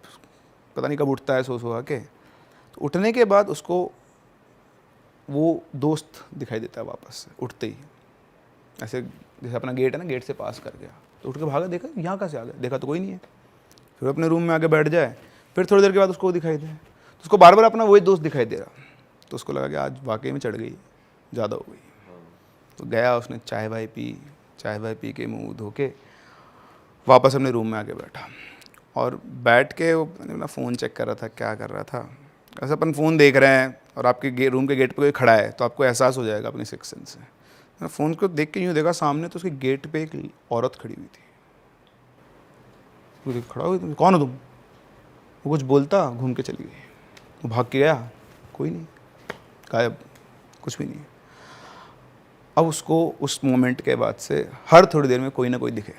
पता नहीं कब उठता है सो आके, तो उठने के बाद उसको वो दोस्त दिखाई देता है वापस से उठते ही, ऐसे जैसे अपना गेट है ना, गेट से पास कर गया, तो उठ के भागा, देखा यहाँ कहाँ से आ गया, देखा तो कोई नहीं है, फिर अपने रूम में आके बैठ जाए, फिर थोड़ी देर के बाद उसको वो दिखाई दे, तो उसको बार बार अपना वही दोस्त दिखाई दे रहा, तो उसको लगा कि आज वाकई में चढ़ गई, ज़्यादा हो गई। तो गया, उसने चाय वाय पी के मुँह धो के वापस अपने रूम में आके बैठा, और बैठ के वो अपना फ़ोन चेक कर रहा था, क्या कर रहा था, ऐसे अपन फ़ोन देख रहे हैं और आपके रूम के गेट पे कोई खड़ा है तो आपको एहसास हो जाएगा अपनी सिक्स सेंस से। मैं फ़ोन को देख के यूँ देखा सामने, तो उसके गेट पे एक औरत खड़ी हुई थी। वो खड़ा हुई, तुम कौन हो तुम? वो कुछ बोलता, घूम के चली गई, वो भाग के गया, कोई नहीं, गायब, कुछ भी नहीं। अब उसको उस मोमेंट के बाद से हर थोड़ी देर में कोई ना कोई दिखे,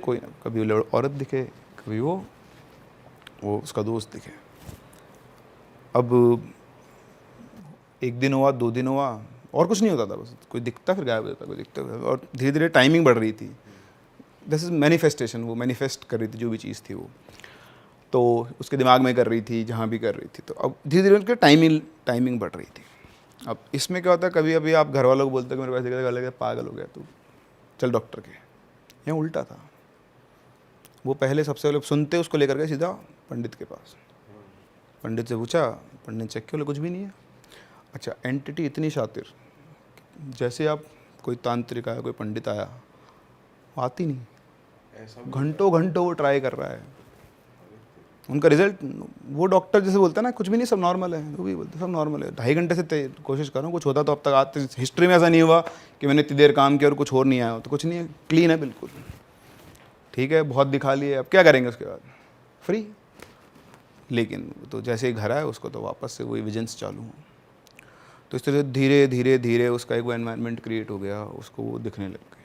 कोई ना, कभी वो औरत दिखे, कभी वो उसका दोस्त दिखे। अब एक दिन हुआ, 2 दिन हुआ, और कुछ नहीं होता था, बस कोई दिखता फिर गायब हो जाता, कोई दिखता, और धीरे धीरे टाइमिंग बढ़ रही थी। दिस इज मैनिफेस्टेशन, वो मैनिफेस्ट कर रही थी जो भी चीज़ थी वो, तो उसके दिमाग में कर रही थी, जहाँ भी कर रही थी। तो अब धीरे धीरे उनकी टाइमिंग बढ़ रही थी। अब इसमें क्या होता है, कभी अभी आप घर वालों को बोलते हो कि मेरे पास देखा लगे पागल हो गया तू, चल डॉक्टर के, यहाँ उल्टा था। वो पहले सबसे पहले सुनते उसको लेकर गए सीधा पंडित के पास, पंडित से पूछा, पंडित ने चेक किया, बोले कुछ भी नहीं है। अच्छा, एंटिटी इतनी शातिर, जैसे आप कोई तांत्रिक आया, कोई पंडित आया, वो आती नहीं, घंटों वो ट्राई कर रहा है, उनका रिजल्ट, वो डॉक्टर जैसे बोलता है ना कुछ भी नहीं, सब नॉर्मल है, वो भी बोलते सब नॉर्मल है, 2.5 घंटे से कोशिश कर रहा हूँ, कुछ होता तो अब तक आते, हिस्ट्री में ऐसा नहीं हुआ कि मैंने इतनी देर काम किया और कुछ और नहीं आया हो, तो कुछ नहीं है, क्लीन है बिल्कुल, ठीक है, बहुत दिखा लिए, अब क्या करेंगे उसके बाद, फ्री। लेकिन तो जैसे ही घर आया उसको तो वापस से वही विजन्स चालू हुआ। तो इस तरह धीरे धीरे उसका एक वो एनवायरनमेंट क्रिएट हो गया, उसको वो दिखने लग गए।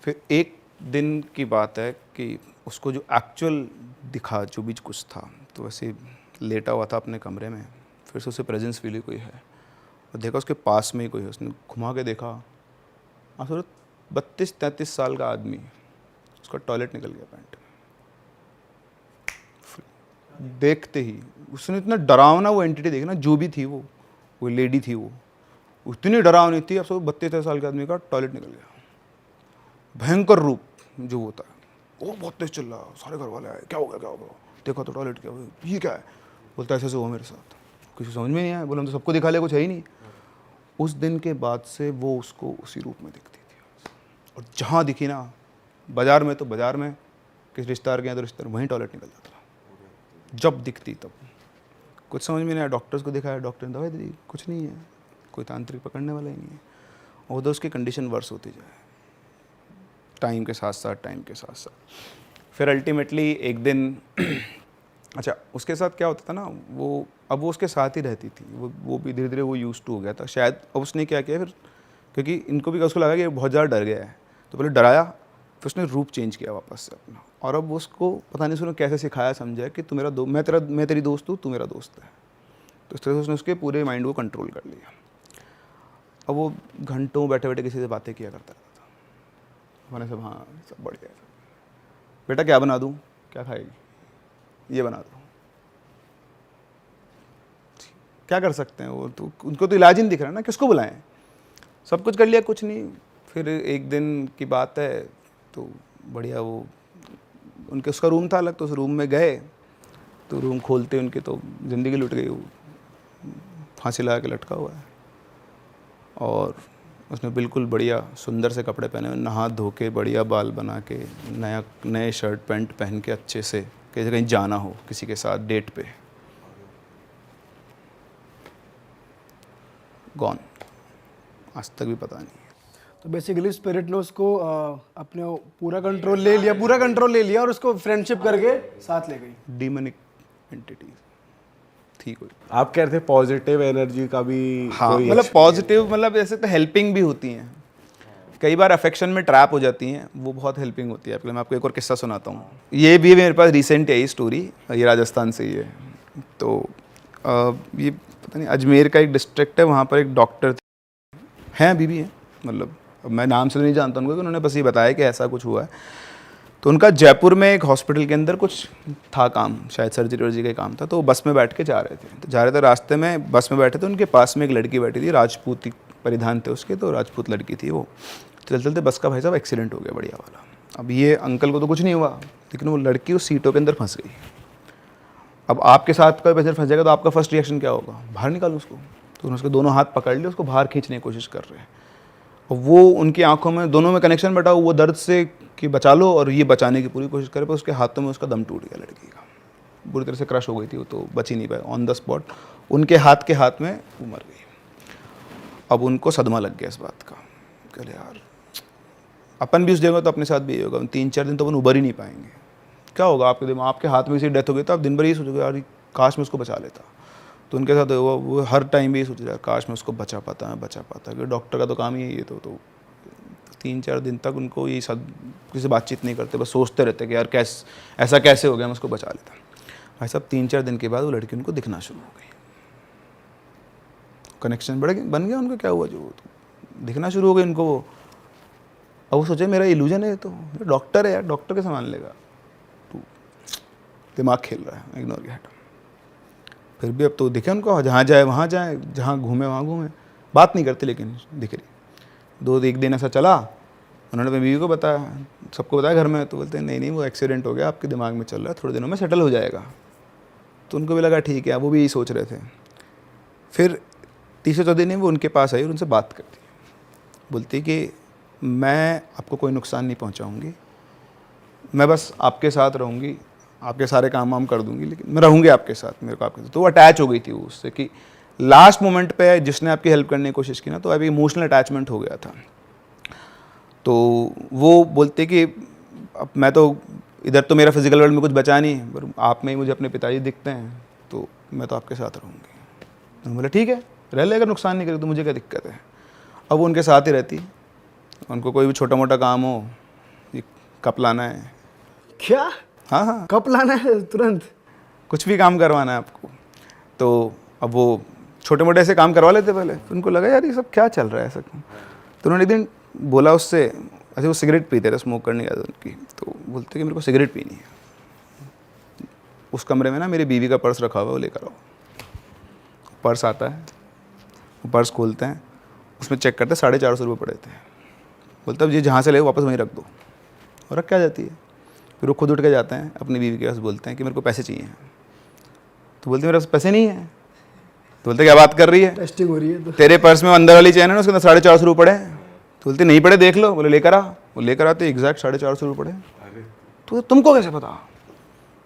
फिर एक दिन की बात है कि उसको जो एक्चुअल दिखा, जो भी कुछ था, तो वैसे लेटा हुआ था अपने कमरे में, फिर से उसे प्रेजेंस फील हुई कोई है, और देखा उसके पास में ही कोई है, उसने घुमा के देखा, हाँ सर 32-33 साल का आदमी, उसका टॉयलेट निकल गया पैंट में। देखते ही उसने इतना डरावना वो एंटिटी देखी ना, जो भी थी वो लेडी थी, वो इतनी डरावनी थी। अब सब 32 साल के आदमी का टॉयलेट निकल गया, भयंकर रूप जो होता है, वो बहुत तेज चिल्ला रहा, सारे घर वाले आए, क्या हो गया, देखा तो टॉयलेट, क्या हुआ, ये क्या है, बोलता ऐसे हुआ मेरे साथ, किसी समझ में नहीं आया, बोला हम तो सबको दिखा लिया, कुछ है ही नहीं। उस दिन के बाद से वो उसको उसी रूप में दिखती थी, और जहाँ दिखी ना, बाजार में तो बाजार में, किस रिश्तेदार के यहाँ तो रिश्तेदार, वहीं टॉयलेट निकल जाता था, जब दिखती तब। कुछ समझ में नहीं आया, डॉक्टर्स को दिखाया, डॉक्टर ने दवाई दी, कुछ नहीं है, कोई तांत्रिक पकड़ने वाला ही नहीं है। और उधर उसकी कंडीशन वर्स होती जाए टाइम के साथ साथ। फिर अल्टीमेटली एक दिन अच्छा, उसके साथ क्या होता था ना, वो अब वो उसके साथ ही रहती थी, वो भी धीरे धीरे वो यूज टू हो गया था शायद। अब उसने क्या किया फिर, क्योंकि इनको भी उसको लगा कि बहुत ज़्यादा डर गया है, तो पहले डराया, फिर उसने रूप चेंज किया वापस से अपना, और अब उसको पता नहीं उसने कैसे सिखाया समझाया कि तू मेरा मैं तेरी दोस्त हूँ, तू मेरा दोस्त है। तो इस तरह से उसने उसके पूरे माइंड को कंट्रोल कर लिया। अब वो घंटों बैठे बैठे किसी से बातें किया करता रहता था, मैंने सब हाँ सब बढ़िया है, बेटा क्या बना दूँ, क्या खाएगी, ये बना दो, क्या कर सकते हैं वो, तो उनको तो इलाज ही नहीं दिख रहा ना, किसको बुलाएं, सब कुछ कर लिया, कुछ नहीं। फिर एक दिन की बात है, तो बढ़िया वो उनके उसका रूम था अलग, तो उस रूम में गए, तो रूम खोलते उनके तो ज़िंदगी लुट गई, वो फांसी लगा के लटका हुआ है, और उसने बिल्कुल बढ़िया सुंदर से कपड़े पहने हुए, नहा धो के बढ़िया बाल बना के, नए शर्ट पैंट पहन के अच्छे से, कहीं जाना हो किसी के साथ डेट पे, गॉन, आज तक भी पता नहीं। तो बेसिकली स्पिरिट ने उसको अपने पूरा कंट्रोल ले लिया और उसको फ्रेंडशिप करके साथ ले गई। डीमनिक एंटिटी थी कोई। आप कह रहे थे पॉजिटिव एनर्जी का भी, हाँ मतलब पॉजिटिव, मतलब ऐसे तो हेल्पिंग भी होती हैं, कई बार अफेक्शन में ट्रैप हो जाती हैं, वो बहुत हेल्पिंग होती है। मैं आपको एक और किस्सा सुनाता हूँ, ये भी मेरे पास रिसेंट है स्टोरी, ये राजस्थान से ही है। तो ये पता नहीं अजमेर का एक डिस्ट्रिक्ट है, वहाँ पर एक डॉक्टर हैं, अभी भी हैं, मतलब अब मैं नाम से तो नहीं जानता उनको, उन्होंने बस ये बताया कि ऐसा कुछ हुआ है। तो उनका जयपुर में एक हॉस्पिटल के अंदर कुछ था काम, शायद सर्जरी वर्जरी का काम था, तो वो बस में बैठ के जा रहे थे। तो जा रहे थे, रास्ते में बस में बैठे थे, उनके पास में एक लड़की बैठी थी, राजपूती परिधान थे उसके, तो राजपूत लड़की थी वो। चलते चलते बस का भाई साहब एक्सीडेंट हो गया बढ़िया वाला। अब ये अंकल को तो कुछ नहीं हुआ, लेकिन वो लड़की उस सीटों के अंदर फंस गई। अब आपके साथ कोई पैसेंजर फंस जाएगा तो आपका फर्स्ट रिएक्शन क्या होगा? बाहर निकालो उसको। तो उन्होंने उसके दोनों हाथ पकड़ लिए, उसको बाहर खींचने की कोशिश कर रहे हैं। और वो उनकी आंखों में दोनों में कनेक्शन बैठा, वो दर्द से कि बचा लो और ये बचाने की पूरी कोशिश करे, पर उसके हाथों में उसका दम टूट गया लड़की का, बुरी तरह से क्रश हो गई थी वो, तो बच ही नहीं पाए ऑन द स्पॉट। उनके हाथ में वो मर गई। अब उनको सदमा लग गया इस बात का, कह यार अपन भी उस जगह तो अपने साथ भी यही होगा, 3-4 दिन तो अपन उबर ही नहीं पाएंगे। क्या होगा आपके दिमाग, आपके हाथ में इसी डेथ हो गई तो आप दिन भर यही सोचोगे यार काश मैं उसको बचा लेता। तो उनके साथ वो हर टाइम भी यही सोच रहा काश मैं उसको बचा पाता, क्योंकि डॉक्टर का तो काम ही है ये। तो 3-4 दिन तक उनको ये सब किसी बातचीत नहीं करते, बस सोचते रहते कि यार ऐसा कैसे हो गया, मैं उसको बचा लेता। भाई साहब 3-4 दिन के बाद वो लड़की उनको दिखना शुरू हो गई, कनेक्शन बन गया उनका। क्या हुआ, जो दिखना शुरू हो गई उनको वो। अब वो सोचे मेरा इल्यूजन है, तो डॉक्टर है यार, डॉक्टर के संभाल लेगा। तो दिमाग खेल रहा है, इग्नोर किया, हटा। फिर भी अब तो दिखे उनको, जहाँ जाए वहाँ जाए, जहाँ घूमे वहाँ घूमे, बात नहीं करते लेकिन दिख रही। एक दिन ऐसा चला, उन्होंने अपनी बीवी को बताया, सबको बताया घर में, तो बोलते हैं नहीं वो एक्सीडेंट हो गया, आपके दिमाग में चल रहा है, थोड़े दिनों में सेटल हो जाएगा। तो उनको भी लगा ठीक है, वो भी यही सोच रहे थे। फिर तीसरे चौथे दिन वो उनके पास आई और उनसे बात करती, बोलती कि मैं आपको कोई नुकसान नहीं पहुंचाऊंगी, मैं बस आपके साथ रहूंगी, आपके सारे काम वाम कर दूंगी, लेकिन मैं रहूंगी आपके साथ, मेरे को आपके साथ। तो वो अटैच हो गई थी वो उससे, कि लास्ट मोमेंट पे जिसने आपकी हेल्प करने की कोशिश की ना, तो अभी इमोशनल अटैचमेंट हो गया था। तो वो बोलते कि अब मैं तो इधर तो मेरा फिजिकल वर्ल्ड में कुछ बचा नहीं, पर आप में ही मुझे अपने पिताजी दिखते हैं, तो मैं तो आपके साथ रहूँगी। उन्होंने बोला ठीक है रह ले, अगर नुकसान नहीं करे तो मुझे क्या दिक्कत है। अब वो उनके साथ ही रहती, उनको कोई भी छोटा मोटा काम हो, ये कप लाना है, क्या? हाँ कप लाना है तुरंत, कुछ भी काम करवाना है आपको। तो अब वो छोटे मोटे ऐसे काम करवा लेते पहले, तो उनको लगा यार ये सब क्या चल रहा है ऐसा। तो उन्होंने एक दिन बोला उससे, ऐसे वो सिगरेट पीते थे, स्मोक करने की आदत उनकी, तो बोलते कि मेरे को सिगरेट पीनी है, उस कमरे में ना मेरी बीवी का पर्स रखा हुआ है, वो लेकर आओ। पर्स आता है, वो पर्स खोलते हैं, उसमें चेक करते 450 रुपये पड़े थे। बोलते अब ये जहाँ से ले वापस वहीं रख दो, और रख क्या जाती है। फिर वो खुद उठ के जाते हैं अपनी बीवी के पास, बोलते हैं कि मेरे को पैसे चाहिए। तो बोलते मेरे पास पैसे नहीं है। तो बोलते क्या बात कर रही है, टेस्टिंग हो रही है तो। तेरे पर्स में अंदर वाली चैन है ना, उसके अंदर 450 रुपये पड़े हैं। तो बोलते नहीं पड़े देख लो। बोले लेकर आ, वो लेकर आते एग्जैक्ट 450 रुपये पड़े। तो तुमको कैसे पता?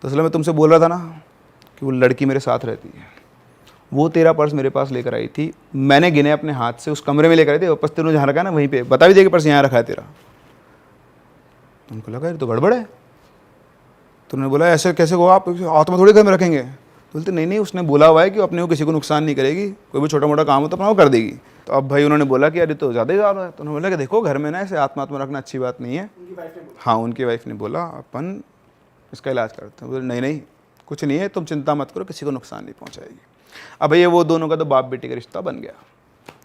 तो इसलिए मैं तुमसे बोल रहा था ना कि वो लड़की मेरे साथ रहती है, वो तेरा पर्स मेरे पास लेकर आई थी, मैंने गिने अपने हाथ से, उस कमरे में लेकर आई थी, वापस तेरे जहाँ रखा है ना वहीं पे, बता भी दे कि पर्स यहाँ रखा है तेरा। उनको लगा ये तो गड़बड़ है। तो उन्होंने बोला ऐसे कैसे हो आप, हाथ में थोड़ी घर में रखेंगे। तो बोलते नहीं उसने बोला हुआ है कि अपने को किसी को नुकसान नहीं करेगी, कोई भी छोटा मोटा काम हो तो अपना वो कर देगी। तो अब भाई उन्होंने बोला कि अरे तो ज़्यादा ही ज़्यादा है। तो उन्होंने बोला कि देखो घर में ना ऐसे आत्मा रखना अच्छी बात नहीं है। हाँ उनकी वाइफ ने बोला अपन इसका इलाज करते हैं। बोले नहीं कुछ नहीं है, तुम चिंता मत करो, किसी को नुकसान नहीं पहुँचाएगी। अब भैया वो दोनों का तो बाप बेटी का रिश्ता बन गया।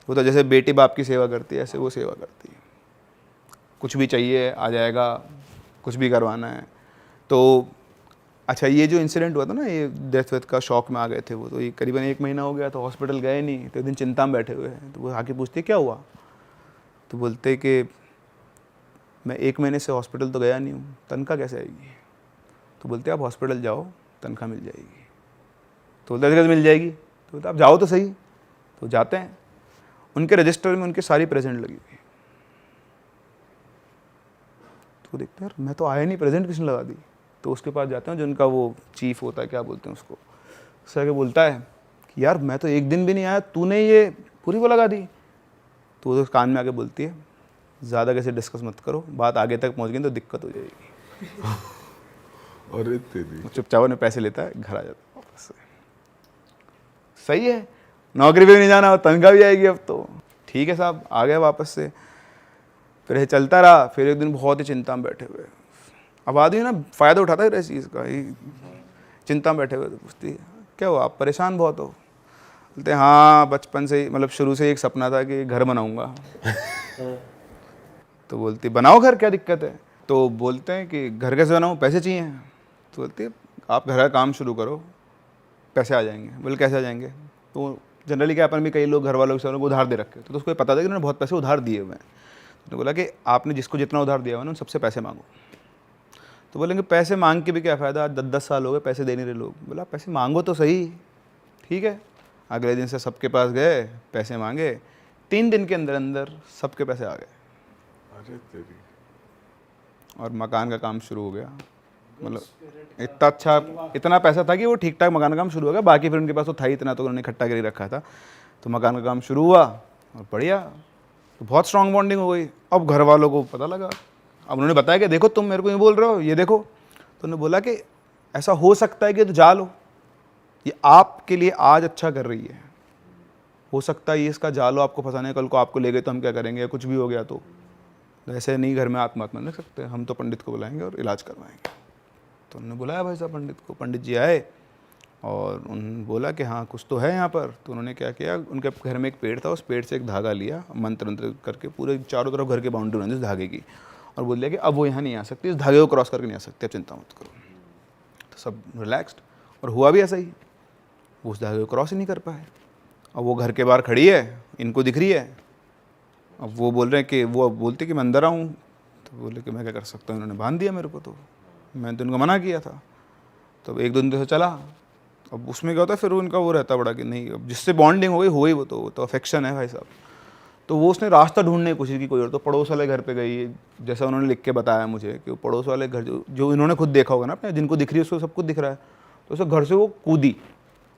वो तो जैसे बेटी बाप की सेवा करती है ऐसे वो सेवा करती है, कुछ भी चाहिए आ जाएगा, कुछ भी करवाना है। तो अच्छा ये जो इंसिडेंट हुआ था ना, ये डेथ वेथ का शौक में आ गए थे वो, तो ये करीबन 1 महीना हो गया, तो हॉस्पिटल गए नहीं। तो एक दिन चिंता में बैठे हुए हैं, तो वो आके पूछते क्या हुआ। तो बोलते कि मैं 1 महीने से हॉस्पिटल तो गया नहीं हूँ, तनख्वाह कैसे आएगी। तो बोलते आप हॉस्पिटल जाओ तनख्वाह मिल जाएगी। तो बोलते कैसे मिल जाएगी। तो बोलते आप जाओ तो सही। तो जाते हैं, उनके रजिस्टर में उनके सारी प्रेजेंट लगी हुई। तो देखते यार मैं तो आया नहीं, प्रेजेंट किसने लगा दी। तो उसके पास जाते हैं जो उनका वो चीफ होता है, क्या बोलते हैं उसको, उससे आके बोलता है कि यार मैं तो 1 दिन भी नहीं आया, तूने ये पूरी वो लगा दी। तो वो कान में आके बोलती है ज़्यादा कैसे डिस्कस मत करो, बात आगे तक पहुंच गई तो दिक्कत हो जाएगी। अरे तेरी चुपचाप ने पैसे लेता है, घर आ जाता है वापस से। सही है, नौकरी पे भी नहीं जाना, तनख्वाह भी आएगी। अब तो ठीक है साहब, आ गए वापस से। फिर ये चलता रहा। फिर एक दिन बहुत ही चिंता में बैठे हुए, अब आदमी ना फ़ायदा उठाता है इस चीज़ का, चिंता में बैठे हुए। तो पूछती है क्या हुआ, आप परेशान बहुत हो। बोलते हाँ बचपन से ही, मतलब शुरू से एक सपना था कि घर बनाऊंगा। तो बोलती बनाओ घर, क्या दिक्कत है। तो बोलते हैं कि घर कैसे बनाऊँ, पैसे चाहिए। तो बोलती है आप घर का काम शुरू करो, पैसे आ जाएंगे। बोले कैसे आ जाएंगे। तो जनरली क्या, अपन भी कई लोग घर वालों से उधार दे रखे, तो उसको ये पता था कि उन्होंने बहुत पैसे उधार दिए हुए हैं। तो बोला कि आपने जिसको जितना उधार दिया हुआ ना उन सबसे पैसे मांगो। तो बोलेंगे पैसे मांग के भी क्या फ़ायदा, 10-10 साल हो गए पैसे दे नहीं रहे लोग। बोला पैसे मांगो तो सही। ठीक है, अगले दिन से सबके पास गए, पैसे मांगे, 3 दिन के अंदर अंदर सबके पैसे आ गए अरे तेरी। और मकान का काम शुरू हो गया। मतलब इतना अच्छा, इतना पैसा था कि वो ठीक ठाक मकान का काम शुरू हो गया। बाकी फिर उनके पास तो था ही इतना, तो उन्होंने इकट्ठा कर ही रखा था। तो मकान का काम शुरू हुआ और बढ़िया, तो बहुत स्ट्रांग बॉन्डिंग हो गई। अब घर वालों को पता लगा, अब उन्होंने बताया कि देखो तुम मेरे को ये बोल रहे हो, ये देखो। तो उन्होंने बोला कि ऐसा हो सकता है कि तो जा लो, ये आपके लिए आज अच्छा कर रही है, हो सकता है ये इसका जाल हो आपको फंसाने, कल को आपको ले गए तो हम क्या करेंगे, कुछ भी हो गया तो ऐसे नहीं घर में आत्महत्या नहीं सकते, हम तो पंडित को बुलाएंगे और इलाज करवाएंगे। तो उन्होंने बुलाया भाई साहब पंडित को, पंडित जी आए और उन्होंने बोला कि हाँ कुछ तो है यहाँ पर। तो उन्होंने क्या किया, उनके घर में एक पेड़ था, उस पेड़ से एक धागा लिया, मंत्र मंत्र करके पूरे चारों तरफ घर के बाउंड्री बना दी उस धागे की, और बोल दिया कि अब वो यहाँ नहीं आ सकती, इस धागे को क्रॉस करके नहीं आ सकती, अब चिंता मत करो। तो सब रिलैक्स्ड, और हुआ भी ऐसा ही, वो उस धागे को क्रॉस ही नहीं कर पाए। अब वो घर के बाहर खड़ी है, इनको दिख रही है, अब वो बोल रहे हैं कि वो बोलते कि मैं अंदर आऊँ। तो बोले कि मैं क्या कर सकता हूँ, इन्होंने बांध दिया मेरे को, तो मैंने तो इनको मना किया था। तो 1-2 दिन से चला। अब उसमें क्या होता है फिर उनका वो रहता बड़ा कि नहीं, अब जिससे बॉन्डिंग हो गई हो गई, वो तो अफेक्शन है भाई साहब। तो वो उसने रास्ता ढूंढने की कोशिश की कोई और, तो पड़ोस वाले घर पे गई, जैसा उन्होंने लिख के बताया मुझे कि वो पड़ोस वाले घर जो इन्होंने खुद देखा होगा ना अपने, जिनको दिख रही है उसको सब कुछ दिख रहा है, तो उसे घर से वो कूदी,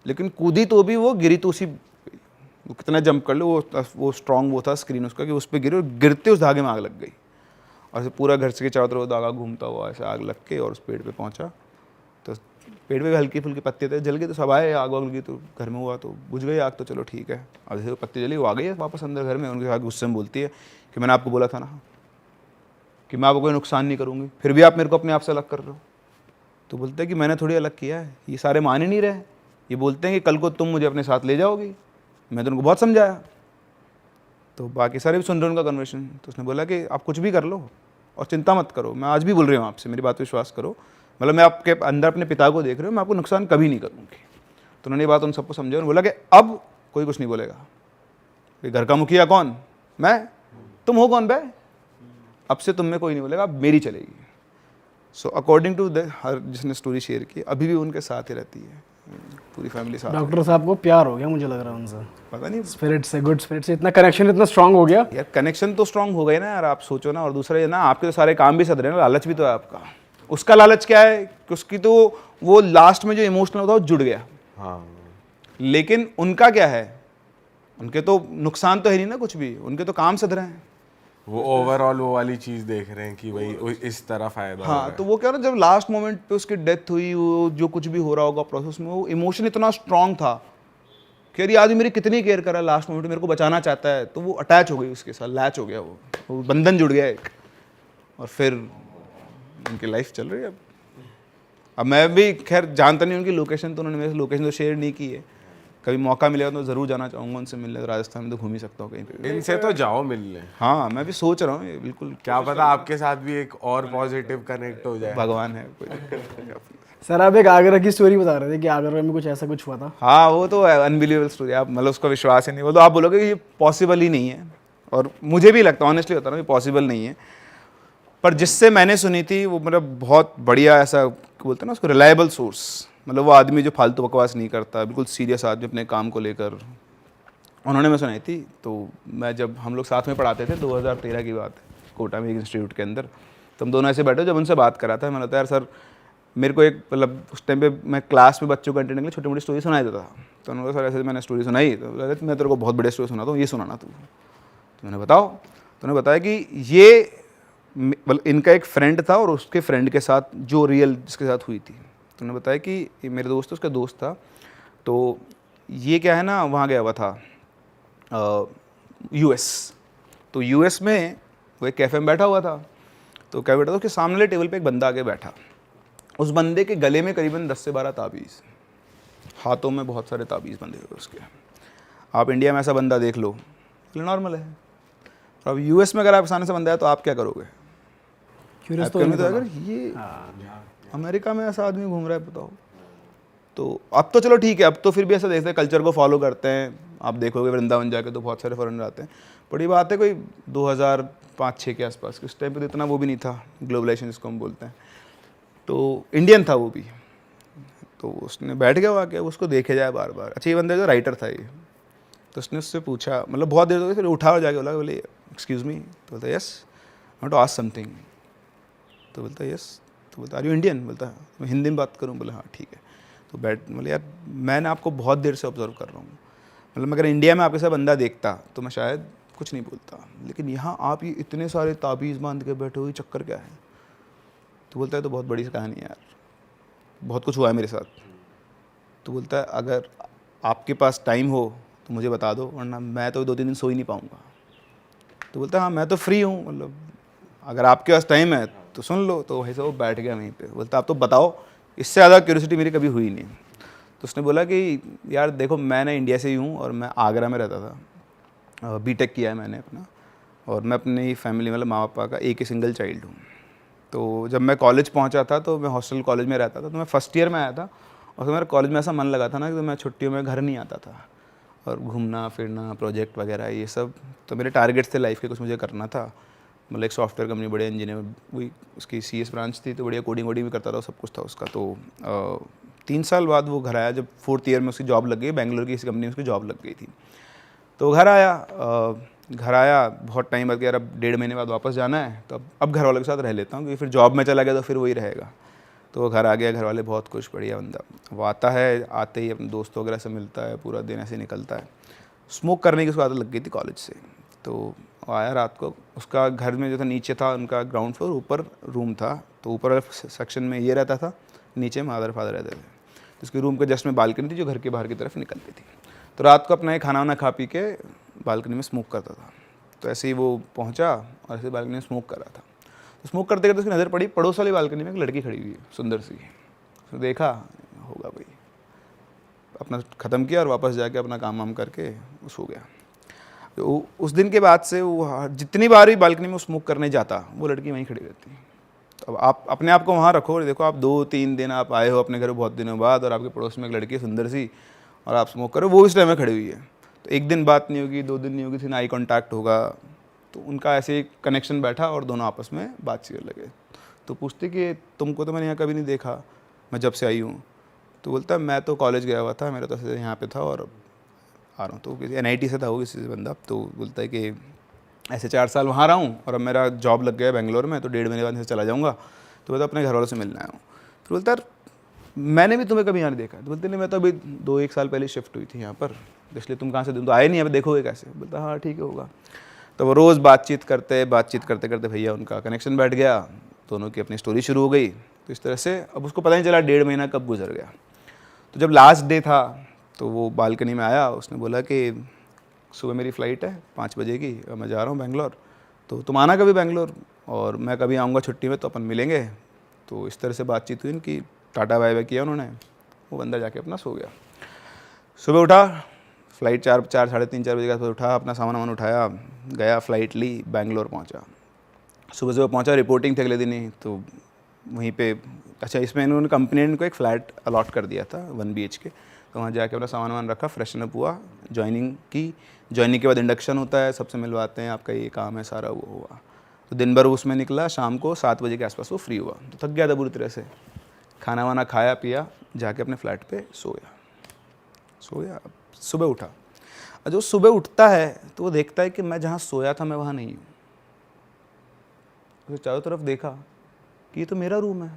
लेकिन कूदी तो भी वो गिरी तो उसी, वो कितना जंप कर लो, वो स्ट्रॉन्ग वो था स्क्रीन उसका कि उस पर गिरे, और गिरते उस धागे में आग लग गई, और ऐसे पूरा घर से चारों तरफ धागा घूमता हुआ ऐसे आग लग के और उस पेड़ पे पहुंचा। तो पेड़ पे हल्की फुल्की पत्ते थे, जल गए, तो सब आए, आग वाग लगी तो घर में हुआ, तो बुझ गई आग, तो चलो ठीक है। अब जैसे पत्ती जली, वो आ गई है वापस अंदर घर में, उनके साथ गुस्से में बोलती है कि मैंने आपको बोला था ना कि मैं आपको कोई नुकसान नहीं करूँगी, फिर भी आप मेरे को अपने आप से अलग कर रहे हो। तो बोलते हैं कि मैंने थोड़ी अलग किया है, ये सारे मान ही नहीं रहे, ये बोलते हैं कि कल को तुम मुझे अपने साथ ले जाओगी, मैं तो उनको बहुत समझाया। तो बाकी सारे भी सुन रहे उनका कन्वर्सेशन। तो उसने बोला कि आप कुछ भी कर लो और चिंता मत करो, मैं आज भी बोल रही हूँ आपसे, मेरी बात विश्वास करो, मतलब मैं आपके अंदर अपने पिता को देख रही हूँ, मैं आपको नुकसान कभी नहीं करूँगी। तो उन्होंने ये बात उन सबको समझा, उन्होंने बोला कि अब कोई कुछ नहीं बोलेगा, ये घर का मुखिया कौन, मैं, तुम हो कौन बे, अब से तुम में कोई नहीं बोलेगा, अब मेरी चलेगी। सो अकॉर्डिंग टू द हर जिसने स्टोरी शेयर की, अभी भी उनके साथ ही रहती है, पूरी फैमिली साथ। डॉक्टर साहब को प्यार हो गया मुझे लग रहा है उनसे, पता नहीं, स्पिरिट से, गुड स्पिरिट से इतना कनेक्शन इतना स्ट्रांग हो गया। यार कनेक्शन तो स्ट्रांग हो गए ना यार, आप सोचो ना। और दूसरा ये ना, आपके तो सारे काम भी सध रहे हैं, लालच भी तो है आपका। उसका लालच क्या है कि उसकी तो वो लास्ट में जो इमोशनल होता है वो जुड़ गया। हाँ, लेकिन उनका क्या है, उनके तो नुकसान तो है नहीं ना कुछ भी, उनके तो काम सध रहे हैं। वो ओवरऑल वो वाली चीज देख रहे हैं कि भाई इस तरह फायदा हो रहा हाँ, है। तो वो क्या ना, जब लास्ट मोमेंट पे उसकी डेथ हुई, वो जो कुछ भी हो रहा होगा प्रोसेस में, वो इमोशन इतना स्ट्रांग था कि यार ये आदमी मेरी कितनी केयर कर रहा है, लास्ट मोमेंट मेरे को बचाना चाहता है, तो वो अटैच हो गई उसके साथ, लैच हो गया, वो बंधन जुड़ गया एक, और फिर उनकी लाइफ चल रही है। अब मैं भी खैर जानता नहीं उनकी लोकेशन, तो उन्होंने मेरे से लोकेशन तो शेयर नहीं की है, कभी मौका मिलेगा तो ज़रूर जाना चाहूँगा उनसे मिलने। राजस्थान में तो घूम ही सकता हूँ कहीं पे। इनसे तो जाओ मिलने, हाँ, मैं भी सोच रहा हूँ ये, बिल्कुल, क्या पता आपके साथ भी एक और पॉजिटिव कनेक्ट हो जाए। भगवान है कोई। सर आप एक आगरा की स्टोरी बता रहे थे कि आगरा में कुछ ऐसा कुछ हुआ था। हाँ, वो तो अनबिलीवेबल स्टोरी, आप मतलब उसका विश्वास ही नहीं, वो तो आप बोलोगे कि ये पॉसिबल ही नहीं है, और मुझे भी लगता है, ऑनेस्टली बता रहा हूँ, ये पॉसिबल नहीं है। पर जिससे मैंने सुनी थी वो मतलब बहुत बढ़िया, ऐसा बोलते हैं ना उसको, रिलायबल सोर्स, मतलब वो आदमी जो फालतू बकवास नहीं करता, बिल्कुल सीरियस आदमी अपने काम को लेकर, उन्होंने मैं सुनाई थी। तो मैं जब हम लोग साथ में पढ़ाते थे, 2013 की बात है, कोटा में एक इंस्टीट्यूट के अंदर, तो हम दोनों ऐसे बैठे, जब उनसे बात करा था, मैंने बताया यार सर मेरे को एक, मतलब उस टाइम पे मैं क्लास में बच्चों को एंटरटेन के लिए छोटी मोटी स्टोरी सुनाई देता था। तो उन्होंने कहा सर ऐसे मैंने स्टोरी सुनाई, तो मैं तेरे को बहुत बढ़िया स्टोरी सुनाता हूँ, ये सुनाना तू। तो मैंने बताओ, तो उन्होंने बताया कि ये इनका एक फ्रेंड था और उसके फ्रेंड के साथ जो रियल जिसके साथ हुई थी। तो उन्होंने बताया कि ये मेरे दोस्त उसका दोस्त था, तो ये क्या है ना, वहाँ गया हुआ था यूएस। तो यूएस में वो एक कैफ़े में बैठा हुआ था, तो क्या बैठा था, उसके सामने वाले टेबल पे एक बंदा आके बैठा, उस बंदे के गले में करीबन 10 से 12 ताबीज़, हाथों में बहुत सारे ताबीज़ बंधे हुए उसके। आप इंडिया में ऐसा बंदा देख लो, नॉर्मल है। और अब यूएस में अगर आपके सामने से बंदा है तो आप क्या करोगे? क्यूरियस तो आपके होने में तो वाला। अगर ये अमेरिका में ऐसा आदमी घूम रहा है बताओ। तो अब तो चलो ठीक है, अब तो फिर भी ऐसा देखते हैं, कल्चर को फॉलो करते हैं। आप देखोगे वृंदावन जाके तो बहुत सारे फॉरेनर आते हैं। बड़ी बात है कोई 2005-6 के आसपास, उस टाइम पे तो इतना वो भी नहीं था, ग्लोबलाइजेशन जिसको हम बोलते हैं। तो इंडियन था वो भी, तो उसने बैठ गया वहाँ के, उसको देखे जाए बार बार। अच्छा ये बंदा जो राइटर था ये, तो उसने उससे पूछा, मतलब बहुत देर हो गई, फिर उठा और जाके बोला, बोले एक्सक्यूज़ मी, तो बोलता yes I want to ask something. तो बोलता यस। तो बोलता आर यू इंडियन? बोलता मैं हिंदी में बात करूँ? बोला हाँ ठीक है। तो बैठ, बोले यार मैं आपको बहुत देर से ऑब्जर्व कर रहा हूँ, मतलब अगर इंडिया में आपके साथ बंदा देखता तो मैं शायद कुछ नहीं बोलता, लेकिन यहाँ आप ये इतने सारे ताबीज़ बांध के बैठे हो, ये चक्कर क्या है? तो बोलता है तो बहुत बड़ी कहानी है यार, बहुत कुछ हुआ है मेरे साथ। तो बोलता है अगर आपके पास टाइम हो तो मुझे बता दो, वरना मैं तो 2-3 दिन सो ही नहीं पाऊँगा। तो बोलता है हाँ मैं तो फ्री हूँ, मतलब अगर आपके पास टाइम है तो सुन लो। तो वहीं से वो बैठ गया वहीं पे। बोलता आप तो बताओ, इससे ज़्यादा क्यूरियोसिटी मेरी कभी हुई नहीं। तो उसने बोला कि यार देखो मैं ना इंडिया से ही हूँ और मैं आगरा में रहता था, बीटेक किया है मैंने अपना, और मैं अपनी फैमिली मतलब माँ पापा का एक ही सिंगल चाइल्ड हूँ। तो जब मैं कॉलेज पहुँचा था तो मैं हॉस्टल कॉलेज में रहता था, तो मैं फर्स्ट ईयर में आया था, और फिर मेरा कॉलेज में ऐसा मन लगा था ना कि तो मैं छुट्टियों में घर नहीं आता था, और घूमना फिरना प्रोजेक्ट वगैरह ये सब तो मेरे टारगेट्स थे लाइफ के, कुछ मुझे करना था। मतलब एक सॉफ्टवेयर कंपनी, बढ़िया इंजीनियर, वही उसकी CS ब्रांच थी, तो बढ़िया कोडिंग वोडिंग भी करता था, सब कुछ था उसका। तो 3 साल बाद वो घर आया, जब 4th ईयर में उसकी जॉब लग गई, बेंगलोर की इस कंपनी में उसकी जॉब लग गई थी। तो घर आया बहुत टाइम बाद, यार अब 1.5 महीने बाद वापस जाना है, तो अब घर वालों के साथ रह लेता हूँ, क्योंकि फिर जॉब में चला गया तो फिर वही रहेगा। तो वो घर आ गया, घर वाले बहुत खुश, बढ़िया बंदा। वो आता है, आते ही अपने दोस्तों वगैरह से मिलता है, पूरा दिन ऐसे निकलता है। स्मोक करने की उसको आदत लग गई थी कॉलेज से। तो आया रात को, उसका घर में जो था नीचे था उनका ग्राउंड फ्लोर, ऊपर रूम था, तो ऊपर वाले सेक्शन में ये रहता था, नीचे मदर फादर रहते थे। तो उसके रूम के जस्ट में बालकनी थी जो घर के बाहर की तरफ निकलती थी। तो रात को अपना ये खाना वाना खा पी के बालकनी में स्मोक करता था। तो ऐसे ही वो पहुंचा और ऐसे बालकनी में स्मोक कर रहा था। तो स्मोक करते करते उसकी नज़र पड़ी पड़ोस वाली बालकनी में एक लड़की खड़ी हुई है, सुंदर सी। उसने देखा होगा भाई, अपना ख़त्म किया और वापस जाके अपना काम वाम करके वो सो गया। तो उस दिन के बाद से वो जितनी बार भी बालकनी में स्मोक करने जाता, वो लड़की वहीं खड़ी रहती। तो अब आप अपने आप को वहाँ रखो और देखो, आप 2-3 दिन आप आए हो अपने घर बहुत दिनों बाद, और आपके पड़ोस में एक लड़की सुंदर सी, और आप स्मोक करो, वो इस टाइम में खड़ी हुई है। तो एक दिन बात नहीं होगी, 2 दिन नहीं होगी, फिर आई कॉन्टैक्ट होगा। तो उनका ऐसे एक कनेक्शन बैठा और दोनों आपस में बातचीत लगे। तो पूछते कि तुमको तो मैंने यहाँ कभी नहीं देखा, मैं जब से आई हूँ। तो बोलता मैं तो कॉलेज गया हुआ था, मेरा तो यहाँ पे था और आ रहा हूँ। तो किसी NIT से था वो, किसी से बंदा। तो बोलता है कि ऐसे 4 साल वहाँ रहा हूँ और अब मेरा जॉब लग गया बेंगलोर में, तो 1.5 महीने बाद से चला जाऊँगा। तो बोलता अपने घर वालों से मिलना आया हूँ। तो बोलता यार मैंने भी तुम्हें कभी यहाँ नहीं देखा। तो बोलते नहीं मैं तो अभी 2-1 साल पहले शिफ्ट हुई थी यहाँ पर, इसलिए तुम कहाँ से, तुम तो आए नहीं, अब देखोगे कैसे? बोलता हाँ ठीक है होगा। तो वो रोज़ बातचीत करते करते भैया उनका कनेक्शन बैठ गया, दोनों की अपनी स्टोरी शुरू हो गई। तो इस तरह से अब उसको पता नहीं चला 1.5 महीना कब गुजर गया। तो जब लास्ट डे था तो वो बालकनी में आया, उसने बोला कि सुबह मेरी फ़्लाइट है 5 बजे की, मैं जा रहा हूँ बेंगलोर, तो तुम आना कभी बेंगलोर, और मैं कभी आऊँगा छुट्टी में तो अपन मिलेंगे। तो इस तरह से बातचीत हुई इनकी, टाटा बाय बाय किया उन्होंने। वो बंदा जाके अपना सो गया। सुबह उठा, फ़्लाइट 4-3 4 बजे के आसपास उठा, अपना सामान उठाया, गया, फ़्लाइट ली, बेंगलोर पहुँचा। सुबह पहुँचा, रिपोर्टिंग थी अगले दिन ही। तो वहीं पे अच्छा, इसमें इन्होंने कंपनी ने इनको एक फ़्लैट अलॉट कर दिया था 1 BHK। तो वहाँ जाके अपना सामान रखा, फ्रेशन अप हुआ, ज्वाइनिंग की। ज्वाइनिंग के बाद इंडक्शन होता है, सबसे मिलवाते हैं, आपका ये काम है सारा, वो हुआ। तो दिन भर उसमें निकला, शाम को 7 बजे के आसपास वो फ्री हुआ। तो थक गया था बुरी तरह से, खाना वाना खाया पिया, जाके अपने फ्लैट पे सो गया। सुबह उठा, और जो सुबह उठता है तो वो देखता है कि मैं जहाँ सोया था मैं वहाँ नहीं हूँ। तो चारों तरफ देखा कि ये तो मेरा रूम है।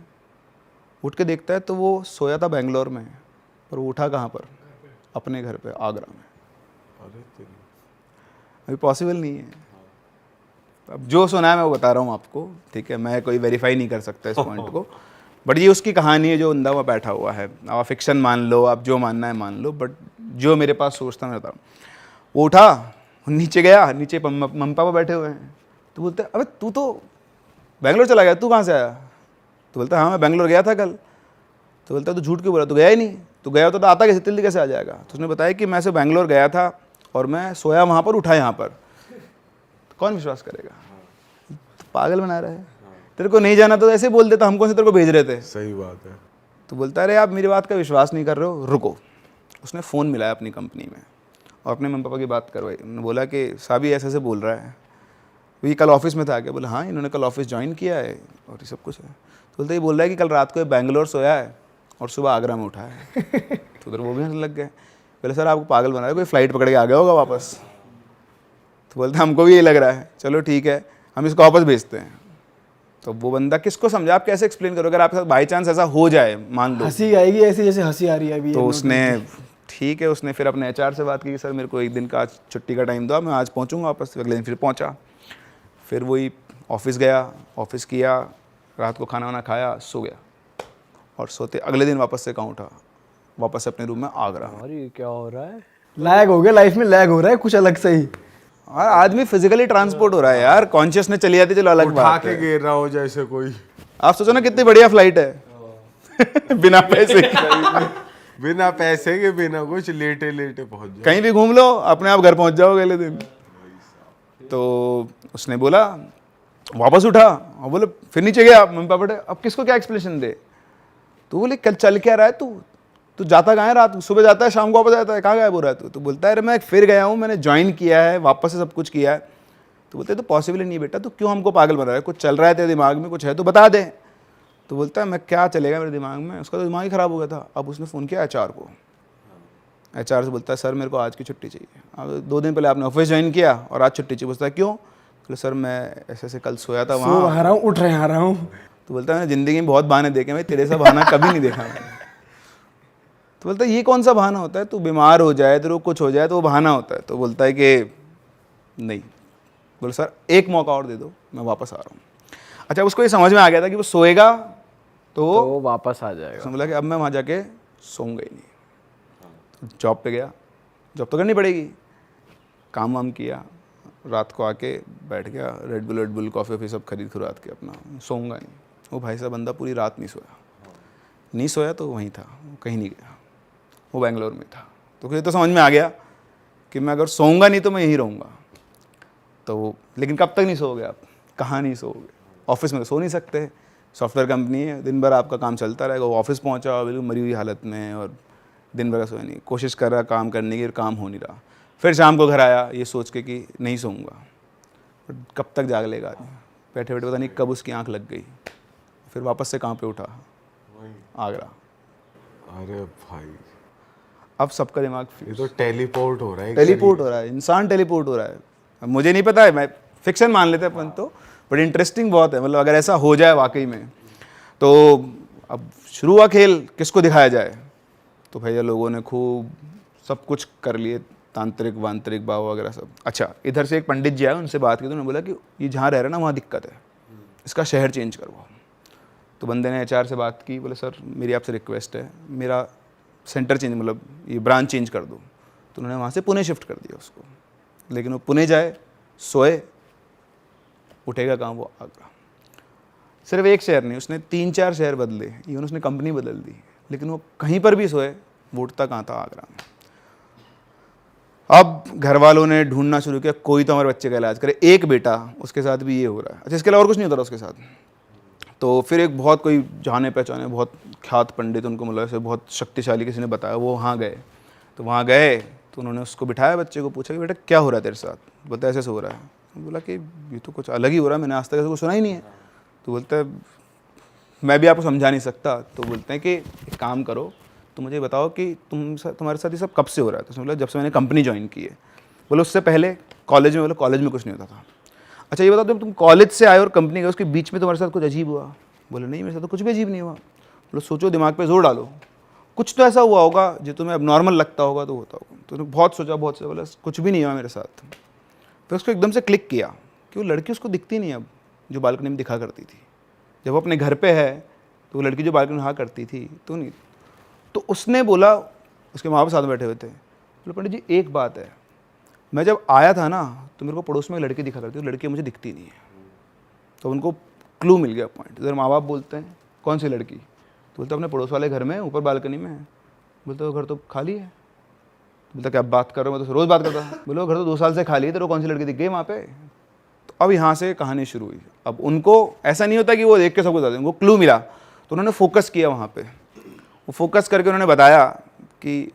उठ के देखता है तो वो सोया था बेंगलोर में, पर वो उठा कहाँ पर? अपने घर पे, आगरा में। अभी पॉसिबल नहीं है। अब जो सुना है मैं वो बता रहा हूँ आपको, ठीक है? मैं कोई वेरीफाई नहीं कर सकता इस पॉइंट को, बट ये उसकी कहानी है जो बंदा वहाँ बैठा हुआ है। आप फिक्शन मान लो, आप जो मानना है मान लो, बट जो मेरे पास सोचता मैं बताऊँ। वो उठा, नीचे गया, नीचे मम्मी पापा बैठे हुए हैं। तो बोलते अबे तू तो बेंगलोर चला गया, तू कहाँ से आया? तो बोलता हाँ मैं बेंगलोर गया था कल। तो बोलता तो झूठ क्यों बोला, तो गया ही नहीं? तो गया होता तो आता कैसे, जल्दी कैसे आ जाएगा? तो उसने बताया कि मैं से बेंगलोर गया था और मैं सोया वहाँ पर, उठा यहाँ पर। कौन विश्वास करेगा? पागल बना रहा है। तेरे को नहीं जाना तो ऐसे बोल देता, हम कौन से तेरे को भेज रहे थे? सही बात है। तो बोलता है अरे आप मेरी बात का विश्वास नहीं कर रहे हो, रुको। उसने फ़ोन मिलाया अपनी कंपनी में और अपने मम्मी पापा की बात करवाई। उन्होंने बोला कि साहब ये ऐसे बोल रहा है। ये कल ऑफिस में था क्या? बोला हाँ, इन्होंने कल ऑफिस ज्वाइन किया है और ये सब कुछ है। तो बोलते ये बोल रहा है कि कल रात को ये बैंगलोर सोया है और सुबह आगरा में उठा है। तो उधर वो भी हंसने लग गए। बोले सर आपको पागल बना रहा है, कोई फ़्लाइट पकड़ के आ गया होगा वापस। तो बोलते हमको भी यही लग रहा है, चलो ठीक है हम इसको वापस भेजते हैं। तो वो बंदा किसको समझा, आप कैसे एक्सप्लेन करोगे अगर आपके साथ बाई चांस ऐसा हो जाए, मान लो। हंसी आएगी ऐसी जैसे हंसी आ रही है अभी। तो उसने ठीक है, उसने फिर अपने एचआर से बात की कि सर मेरे को एक दिन का आज छुट्टी का टाइम दो, मैं आज पहुंचूंगा वापस। अगले दिन फिर पहुंचा, फिर वही ऑफिस गया, ऑफिस किया, रात को खाना वाना खाया, सो गया और सोते अगले दिन वापस से कहाँ उठा, वापस अपने रूम में आगरा। और ये क्या हो रहा है? लैग हो गया, लाइफ में लैग हो रहा है कुछ अलग से ही। और आदमी फिजिकली ट्रांसपोर्ट हो रहा है यार, कॉन्शियसनेस चली जाती है, चलो अलग उठा बात के है। गिर रहा हो जैसे कोई। आप सोचो ना कितनी बढ़िया फ्लाइट है बिना पैसे बिना पैसे के बिना कुछ लेटे लेटे पहुंच जाए। कहीं भी घूम लो, अपने आप घर पहुंच जाओगे अगले दिन। तो उसने बोला, वापस उठा और बोले फिर नीचे गया। मम्मी पापा बोले अब किसको क्या एक्सप्लेनेशन दे? तो बोले कल चल क्या रहा है तू जाता कहाँ है? रात सुबह जाता है, शाम को वापस जाता है, कहाँ गायब हो रहा है तू? तो बोलता है अरे मैं फिर गया हूँ, मैंने ज्वाइन किया है, वापस से सब कुछ किया है। तो बोलते तो पॉसिबल ही नहीं बेटा, तो क्यों हमको पागल बना रहा है? कुछ चल रहा है तेरे दिमाग में, कुछ है तो बता दे। तो बोलता है मैं क्या चलेगा मेरे दिमाग में, उसका तो दिमाग ही ख़राब हो गया था। अब उसने फ़ोन किया एचआर को, एचआर से बोलता है सर मेरे को आज की छुट्टी चाहिए। अब 2 दिन पहले आपने ऑफिस ज्वाइन किया और आज छुट्टी चाहिए। बोलता है क्यों? बोले सर मैं ऐसे कल सोया था सो वहाँ। आ रहा हूँ, उठ रहे आ रहा हूँ। तो बोलता है मैंने ज़िंदगी में बहुत बहाने देखे, भाई तेरे सा बहाना कभी नहीं देखा मैंने। तो बोलता है ये कौन सा बहाना होता है, तू बीमार हो जाए, तेरे को कुछ हो जाए तो वो बहाना होता है। तो बोलता है कि नहीं। बोले सर एक मौका और दे दो, मैं वापस आ रहा हूँ। अच्छा उसको ये समझ में आ गया था कि वो सोएगा तो वो वापस आ जाएगा। उसने बोला कि अब मैं वहाँ जाके सोऊंगा ही नहीं। जॉब पे गया, जॉब तो करनी पड़ेगी, काम वाम किया, रात को आके बैठ गया, रेड बुल कॉफ़ी वॉफ़ी सब खरीद खुराद के अपना सोऊंगा नहीं। वो भाई साहब बंदा पूरी रात नहीं सोया, नहीं सोया तो वहीं था, कहीं नहीं गया, वो बेंगलोर में था। तो फिर तो समझ में आ गया कि मैं अगर सोऊंगा नहीं तो मैं यहीं रहूँगा। तो लेकिन कब तक नहीं सोओगे आप, कहाँ नहीं सोओगे? ऑफिस में तो सो नहीं सकते, सॉफ्टवेयर कंपनी है, दिन भर आपका काम चलता रहेगा। वो ऑफिस पहुंचा बिल्कुल मरी हुई हालत में और दिन भर का सोया नहीं, कोशिश कर रहा काम करने की, काम हो नहीं रहा। फिर शाम को घर आया ये सोच के कि नहीं सोऊंगा, कब तक जाग लेगा आदमी, बैठे बैठे पता नहीं कब उसकी आंख लग गई। फिर वापस से कहाँ पे उठा, आगरा। अरे भाई अब सबका दिमाग ये तो टेलीपोर्ट हो रहा है। टेलीपोर्ट हो रहा है, इंसान टेलीपोर्ट हो रहा है। अब मुझे नहीं पता है, मैं फिक्शन मान लेते हैं अपन तो, बट इंटरेस्टिंग बहुत है। मतलब अगर ऐसा हो जाए वाकई में तो अब शुरू हुआ खेल, किसको दिखाया जाए? तो भैया लोगों ने खूब सब कुछ कर लिए, तांत्रिक वांत्रिक बाबा वगैरह सब। अच्छा इधर से एक पंडित जी आए, उनसे बात की तो उन्होंने बोला कि ये जहाँ रह रहे हैं ना वहाँ दिक्कत है, इसका शहर चेंज करवाओ। तो बंदे ने एचआर से बात की, बोले सर मेरी आपसे रिक्वेस्ट है, मेरा सेंटर चेंज, मतलब ये ब्रांच चेंज कर दो। तो उन्होंने वहाँ से पुणे शिफ्ट कर दिया उसको। लेकिन वो पुणे जाए, सोए, उठेगा कहाँ? वो आगरा। सिर्फ एक शहर नहीं, उसने 3-4 शहर बदले, इवन उसने कंपनी बदल दी, लेकिन वो कहीं पर भी सोए, वो उठता कहाँ था? आगरा में। अब घर वालों ने ढूंढना शुरू किया, कोई तो हमारे बच्चे का इलाज करे। एक बेटा, उसके साथ भी ये हो रहा है। अच्छा इसके अलावा और कुछ नहीं होता था उसके साथ। तो फिर एक बहुत कोई जाने पहचाने बहुत ख्यात पंडित, उनको मतलब ऐसे बहुत शक्तिशाली किसी ने बताया, वो वहाँ गए। तो वहाँ गए तो उन्होंने उसको बिठाया, बच्चे को पूछा कि बेटा क्या हो रहा है तेरे साथ? बोलता है ऐसे से हो रहा है। बोला कि ये तो कुछ अलग ही हो रहा है, मैंने आज तक ऐसा कुछ सुना ही नहीं है। तो बोलता है मैं भी आपको समझा नहीं सकता। तो बोलते हैं कि एक काम करो, तो मुझे बताओ कि तुम्हारे साथ ये सब कब से हो रहा है? तो उसने बोला जब से मैंने कंपनी ज्वाइन की है। बोले उससे पहले कॉलेज में? बोला कॉलेज में कुछ नहीं होता था। अच्छा ये बताओ जब तुम कॉलेज से आए और कंपनी गए, उसके बीच में तुम्हारे साथ कुछ अजीब हुआ? बोले नहीं मेरे साथ तो कुछ भी अजीब नहीं हुआ। बोले सोचो, दिमाग पे जोर डालो, कुछ तो ऐसा हुआ होगा जो तुम्हें अब नॉर्मल लगता होगा तो होता होगा। तो उसने बहुत सोचा, बहुत सोचा, बोला कुछ भी नहीं हुआ मेरे साथ। फिर उसको एकदम से क्लिक किया कि वो लड़की उसको दिखती नहीं अब, जो बालकनी में दिखा करती थी। जब वो अपने घर पे है तो वो लड़की जो बालकनी में रहा करती थी तो नहीं। तो उसने बोला, उसके माँ बाप साथ में बैठे हुए थे, बोले पंडित जी एक बात है, मैं जब आया था ना तो मेरे को पड़ोस में एक लड़की दिखा करती थी, लड़की मुझे दिखती नहीं है। तो उनको क्लू मिल गया पॉइंट। इधर माँ बाप बोलते हैं कौन सी लड़की? तो बोलते अपने पड़ोस वाले घर में ऊपर बालकनी में है। बोलते वो घर तो खाली है। बोलता क्या बात कर रहे हो, मैं तो रोज़ बात करता था। बोलो घर तो 2 साल से खाली है, तेरे को कौन सी लड़की दिख गई वहाँ पे? अब यहाँ से कहानी शुरू हुई। अब उनको ऐसा नहीं होता कि वो देख के सब कुछ बता दें, उनको क्लू मिला तो उन्होंने फोकस किया वहाँ पे। वो फोकस करके उन्होंने बताया कि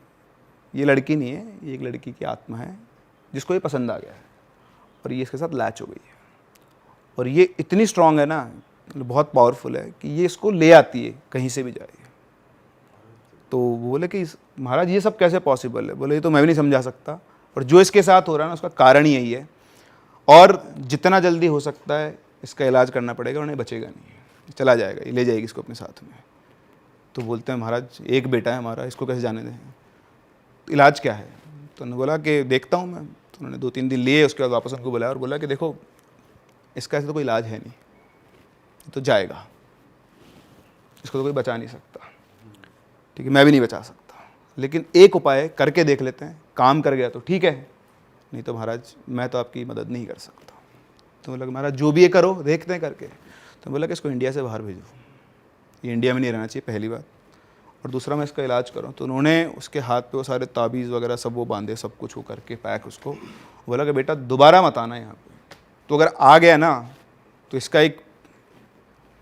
ये लड़की नहीं है, ये एक लड़की की आत्मा है जिसको ये पसंद आ गया है और ये इसके साथ लैच हो गई है और ये इतनी स्ट्रांग है ना, बहुत पावरफुल है कि ये इसको ले आती है कहीं से भी जाए। तो वो बोले कि महाराज ये सब कैसे पॉसिबल है? बोले ये तो मैं भी नहीं समझा सकता, और जो इसके साथ हो रहा है ना उसका कारण ही यही है और जितना जल्दी हो सकता है इसका इलाज करना पड़ेगा, उन्हें बचेगा नहीं, चला जाएगा, ये ले जाएगी इसको अपने साथ में। तो बोलते हैं महाराज एक बेटा है हमारा, इसको कैसे जाने दें, तो इलाज क्या है? तो उन्होंने बोला कि देखता हूँ मैं। तो उन्होंने 2-3 दिन लिए, उसके बाद वापस उनको बुलाया और बोला कि देखो इसका ऐसे तो कोई इलाज है नहीं, तो जाएगा, इसको तो कोई बचा नहीं सकता, ठीक है, मैं भी नहीं बचा सकता, लेकिन एक उपाय करके देख लेते हैं, काम कर गया तो ठीक है, नहीं तो महाराज मैं तो आपकी मदद नहीं कर सकता। तो बोला महाराज जो भी ये करो, देखते हैं करके। तो बोला कि इसको इंडिया से बाहर भेजो, ये इंडिया में नहीं रहना चाहिए पहली बात, और दूसरा मैं इसका इलाज करूँ। तो उन्होंने उसके हाथ पे वो सारे ताबीज़ वगैरह सब वो बांधे, सब कुछ वो करके पैक उसको। बोला कि बेटा दोबारा मत आना यहाँ पे, तो अगर आ गया ना तो इसका एक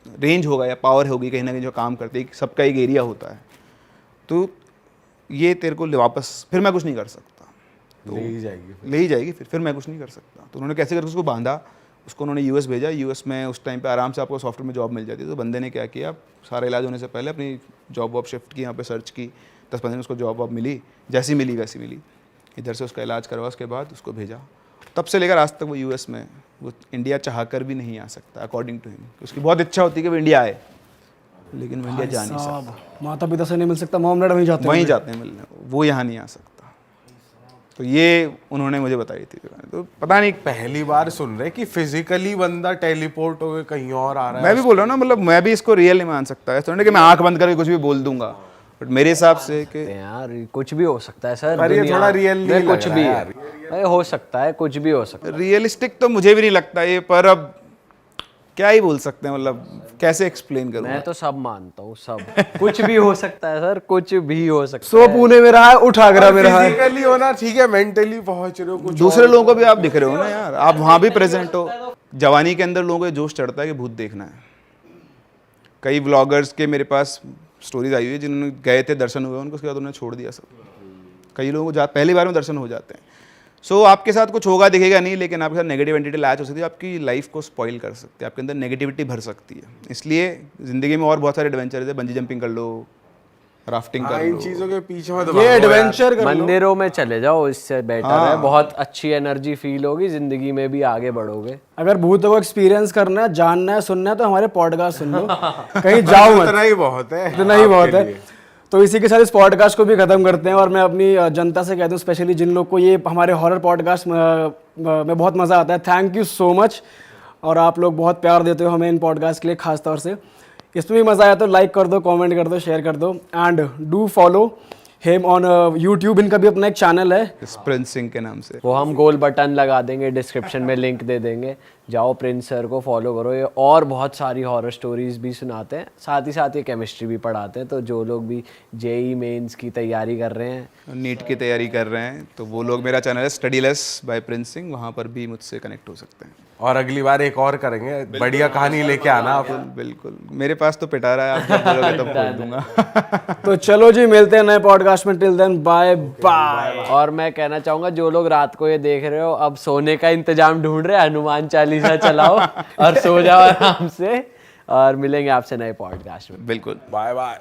रेंज होगा या पावर होगी कहीं ना कहीं जो काम करते हैं, सबका एक एरिया होता है, तो ये तेरे को वापस फिर मैं कुछ नहीं कर सकता, तो ले ही जाएगी फिर मैं कुछ नहीं कर सकता। तो उन्होंने कैसे करके उसको बांधा, उसको उन्होंने यूएस भेजा। यूएस में उस टाइम पे आराम से आपको सॉफ्टवेयर में जॉब मिल जाती है। तो बंदे ने क्या किया, सारा इलाज होने से पहले अपनी जॉब वॉब शिफ्ट की, यहाँ पे सर्च की, 10-15 दिन उसको जॉब वॉब मिली, जैसी मिली वैसी मिली, इधर से उसका इलाज करवा, उसके बाद उसको भेजा। तब से लेकर आज तक वो यूएस में, वो इंडिया चाह कर भी नहीं आ सकता अकॉर्डिंग टू हिम। उसकी बहुत इच्छा होती है कि वो इंडिया आए, लेकिन वो इंडिया जा नहीं सकता, माता पिता से नहीं मिल सकता, मॉम डैड वहीं जाते हैं मिलने, वो यहाँ नहीं आ सकता। तो ये उन्होंने मुझे बताई थी, तो पता नहीं पहली बार सुन रहे कि फिजिकली बंदा टेलीपोर्ट होकर कहीं और आ रहा है। मैं भी बोल रहा हूँ ना, मतलब मैं भी इसको रियल नहीं मान सकता है, थोड़ा कि मैं आंख बंद करके कुछ भी बोल दूंगा, बट मेरे हिसाब से कि यार कुछ भी हो सकता है सर, पर ये थोड़ा रियल नहीं कुछ भी है, हो सकता है, कुछ भी हो सकता है। रियलिस्टिक तो मुझे भी नहीं लगता ये, पर अब क्या ही बोल सकते हैं, मतलब कैसे एक्सप्लेन करूँ। मैं तो सब मानता हूँ, सब कुछ भी हो सकता है सर, कुछ भी हो सकता सो पुणे में रहा है, उठ आगरा में रहा है। फिजिकली होना ठीक है, मेंटली पहुंच रहे हो कुछ दूसरे लोगों को भी आप दिख रहे हो ना यार, आप वहाँ भी प्रेजेंट हो। जवानी के अंदर लोगों को जोश चढ़ता है कि भूत देखना है। कई व्लॉगर्स के मेरे पास स्टोरीज आई हुई है जिन्होंने गए थे, दर्शन हुए उनको, उसके बाद उन्होंने छोड़ दिया सब। कई लोगों को पहली बार में दर्शन हो जाते हैं। सो आपके साथ कुछ होगा दिखेगा नहीं, लेकिन आपके साथ नेगेटिव एंटिटी लैच हो सकती है, आपकी लाइफ को स्पॉइल कर सकती है, आपके अंदर नेगेटिविटी भर सकती है। इसलिए ज़िंदगी में और बहुत सारे एडवेंचर है, बंजी जंपिंग कर लो, राफ्टिंग कर इन लो, चीजों के पीछे मत ये एडवेंचर कर लो। मंदिरों में चले जाओ, इससे बेटर है, बहुत अच्छी एनर्जी फील होगी, जिंदगी में भी आगे बढ़ोगे। अगर भूतों को एक्सपीरियंस करना है, जानना है, सुनना है, तो हमारे पॉडकास्ट सुन लो, कहीं जाओ मत, इतना ही बहुत है, इतना ही बहुत है। तो इसी के साथ इस पॉडकास्ट को भी खत्म करते हैं, और मैं अपनी जनता से कहता हूँ, स्पेशली जिन लोग को ये हमारे हॉरर पॉडकास्ट में बहुत मज़ा आता है, थैंक यू सो मच। और आप लोग बहुत प्यार देते हो हमें इन पॉडकास्ट के लिए, खास तौर से इसमें भी मज़ा आया तो लाइक कर दो, कमेंट कर दो, शेयर कर दो, and do follow him on YouTube. इनका भी अपना एक चैनल है प्रिंस सिंह के नाम से, वो हम गोल बटन लगा देंगे, डिस्क्रिप्शन में लिंक दे देंगे, जाओ प्रिंस सर को फॉलो करो। ये और बहुत सारी हॉरर स्टोरीज भी सुनाते हैं, साथ ही साथ ये केमिस्ट्री भी पढ़ाते हैं। तो जो लोग भी जेई मेंस की तैयारी कर रहे हैं, नीट की तैयारी कर रहे हैं, तो वो लोग, मेरा चैनल है स्टडीलेस बाय प्रिंस सिंह, वहाँ पर भी मुझसे कनेक्ट हो सकते हैं। और अगली बार एक और करेंगे, बढ़िया कहानी लेके आना आप। बिल्कुल, मेरे पास तो पिटारा है, आप जब बोलोगे तब बोल दूंगा। तो चलो जी, मिलते हैं नए पॉडकास्ट में, टिल देन बाय बाय। और मैं कहना चाहूंगा जो लोग रात को ये देख रहे हो, अब सोने का इंतजाम ढूंढ रहे हैं, हनुमान चालीसा चलाओ और सो जाओ आराम से, और मिलेंगे आपसे नए पॉडकास्ट में। बिल्कुल, बाय बाय।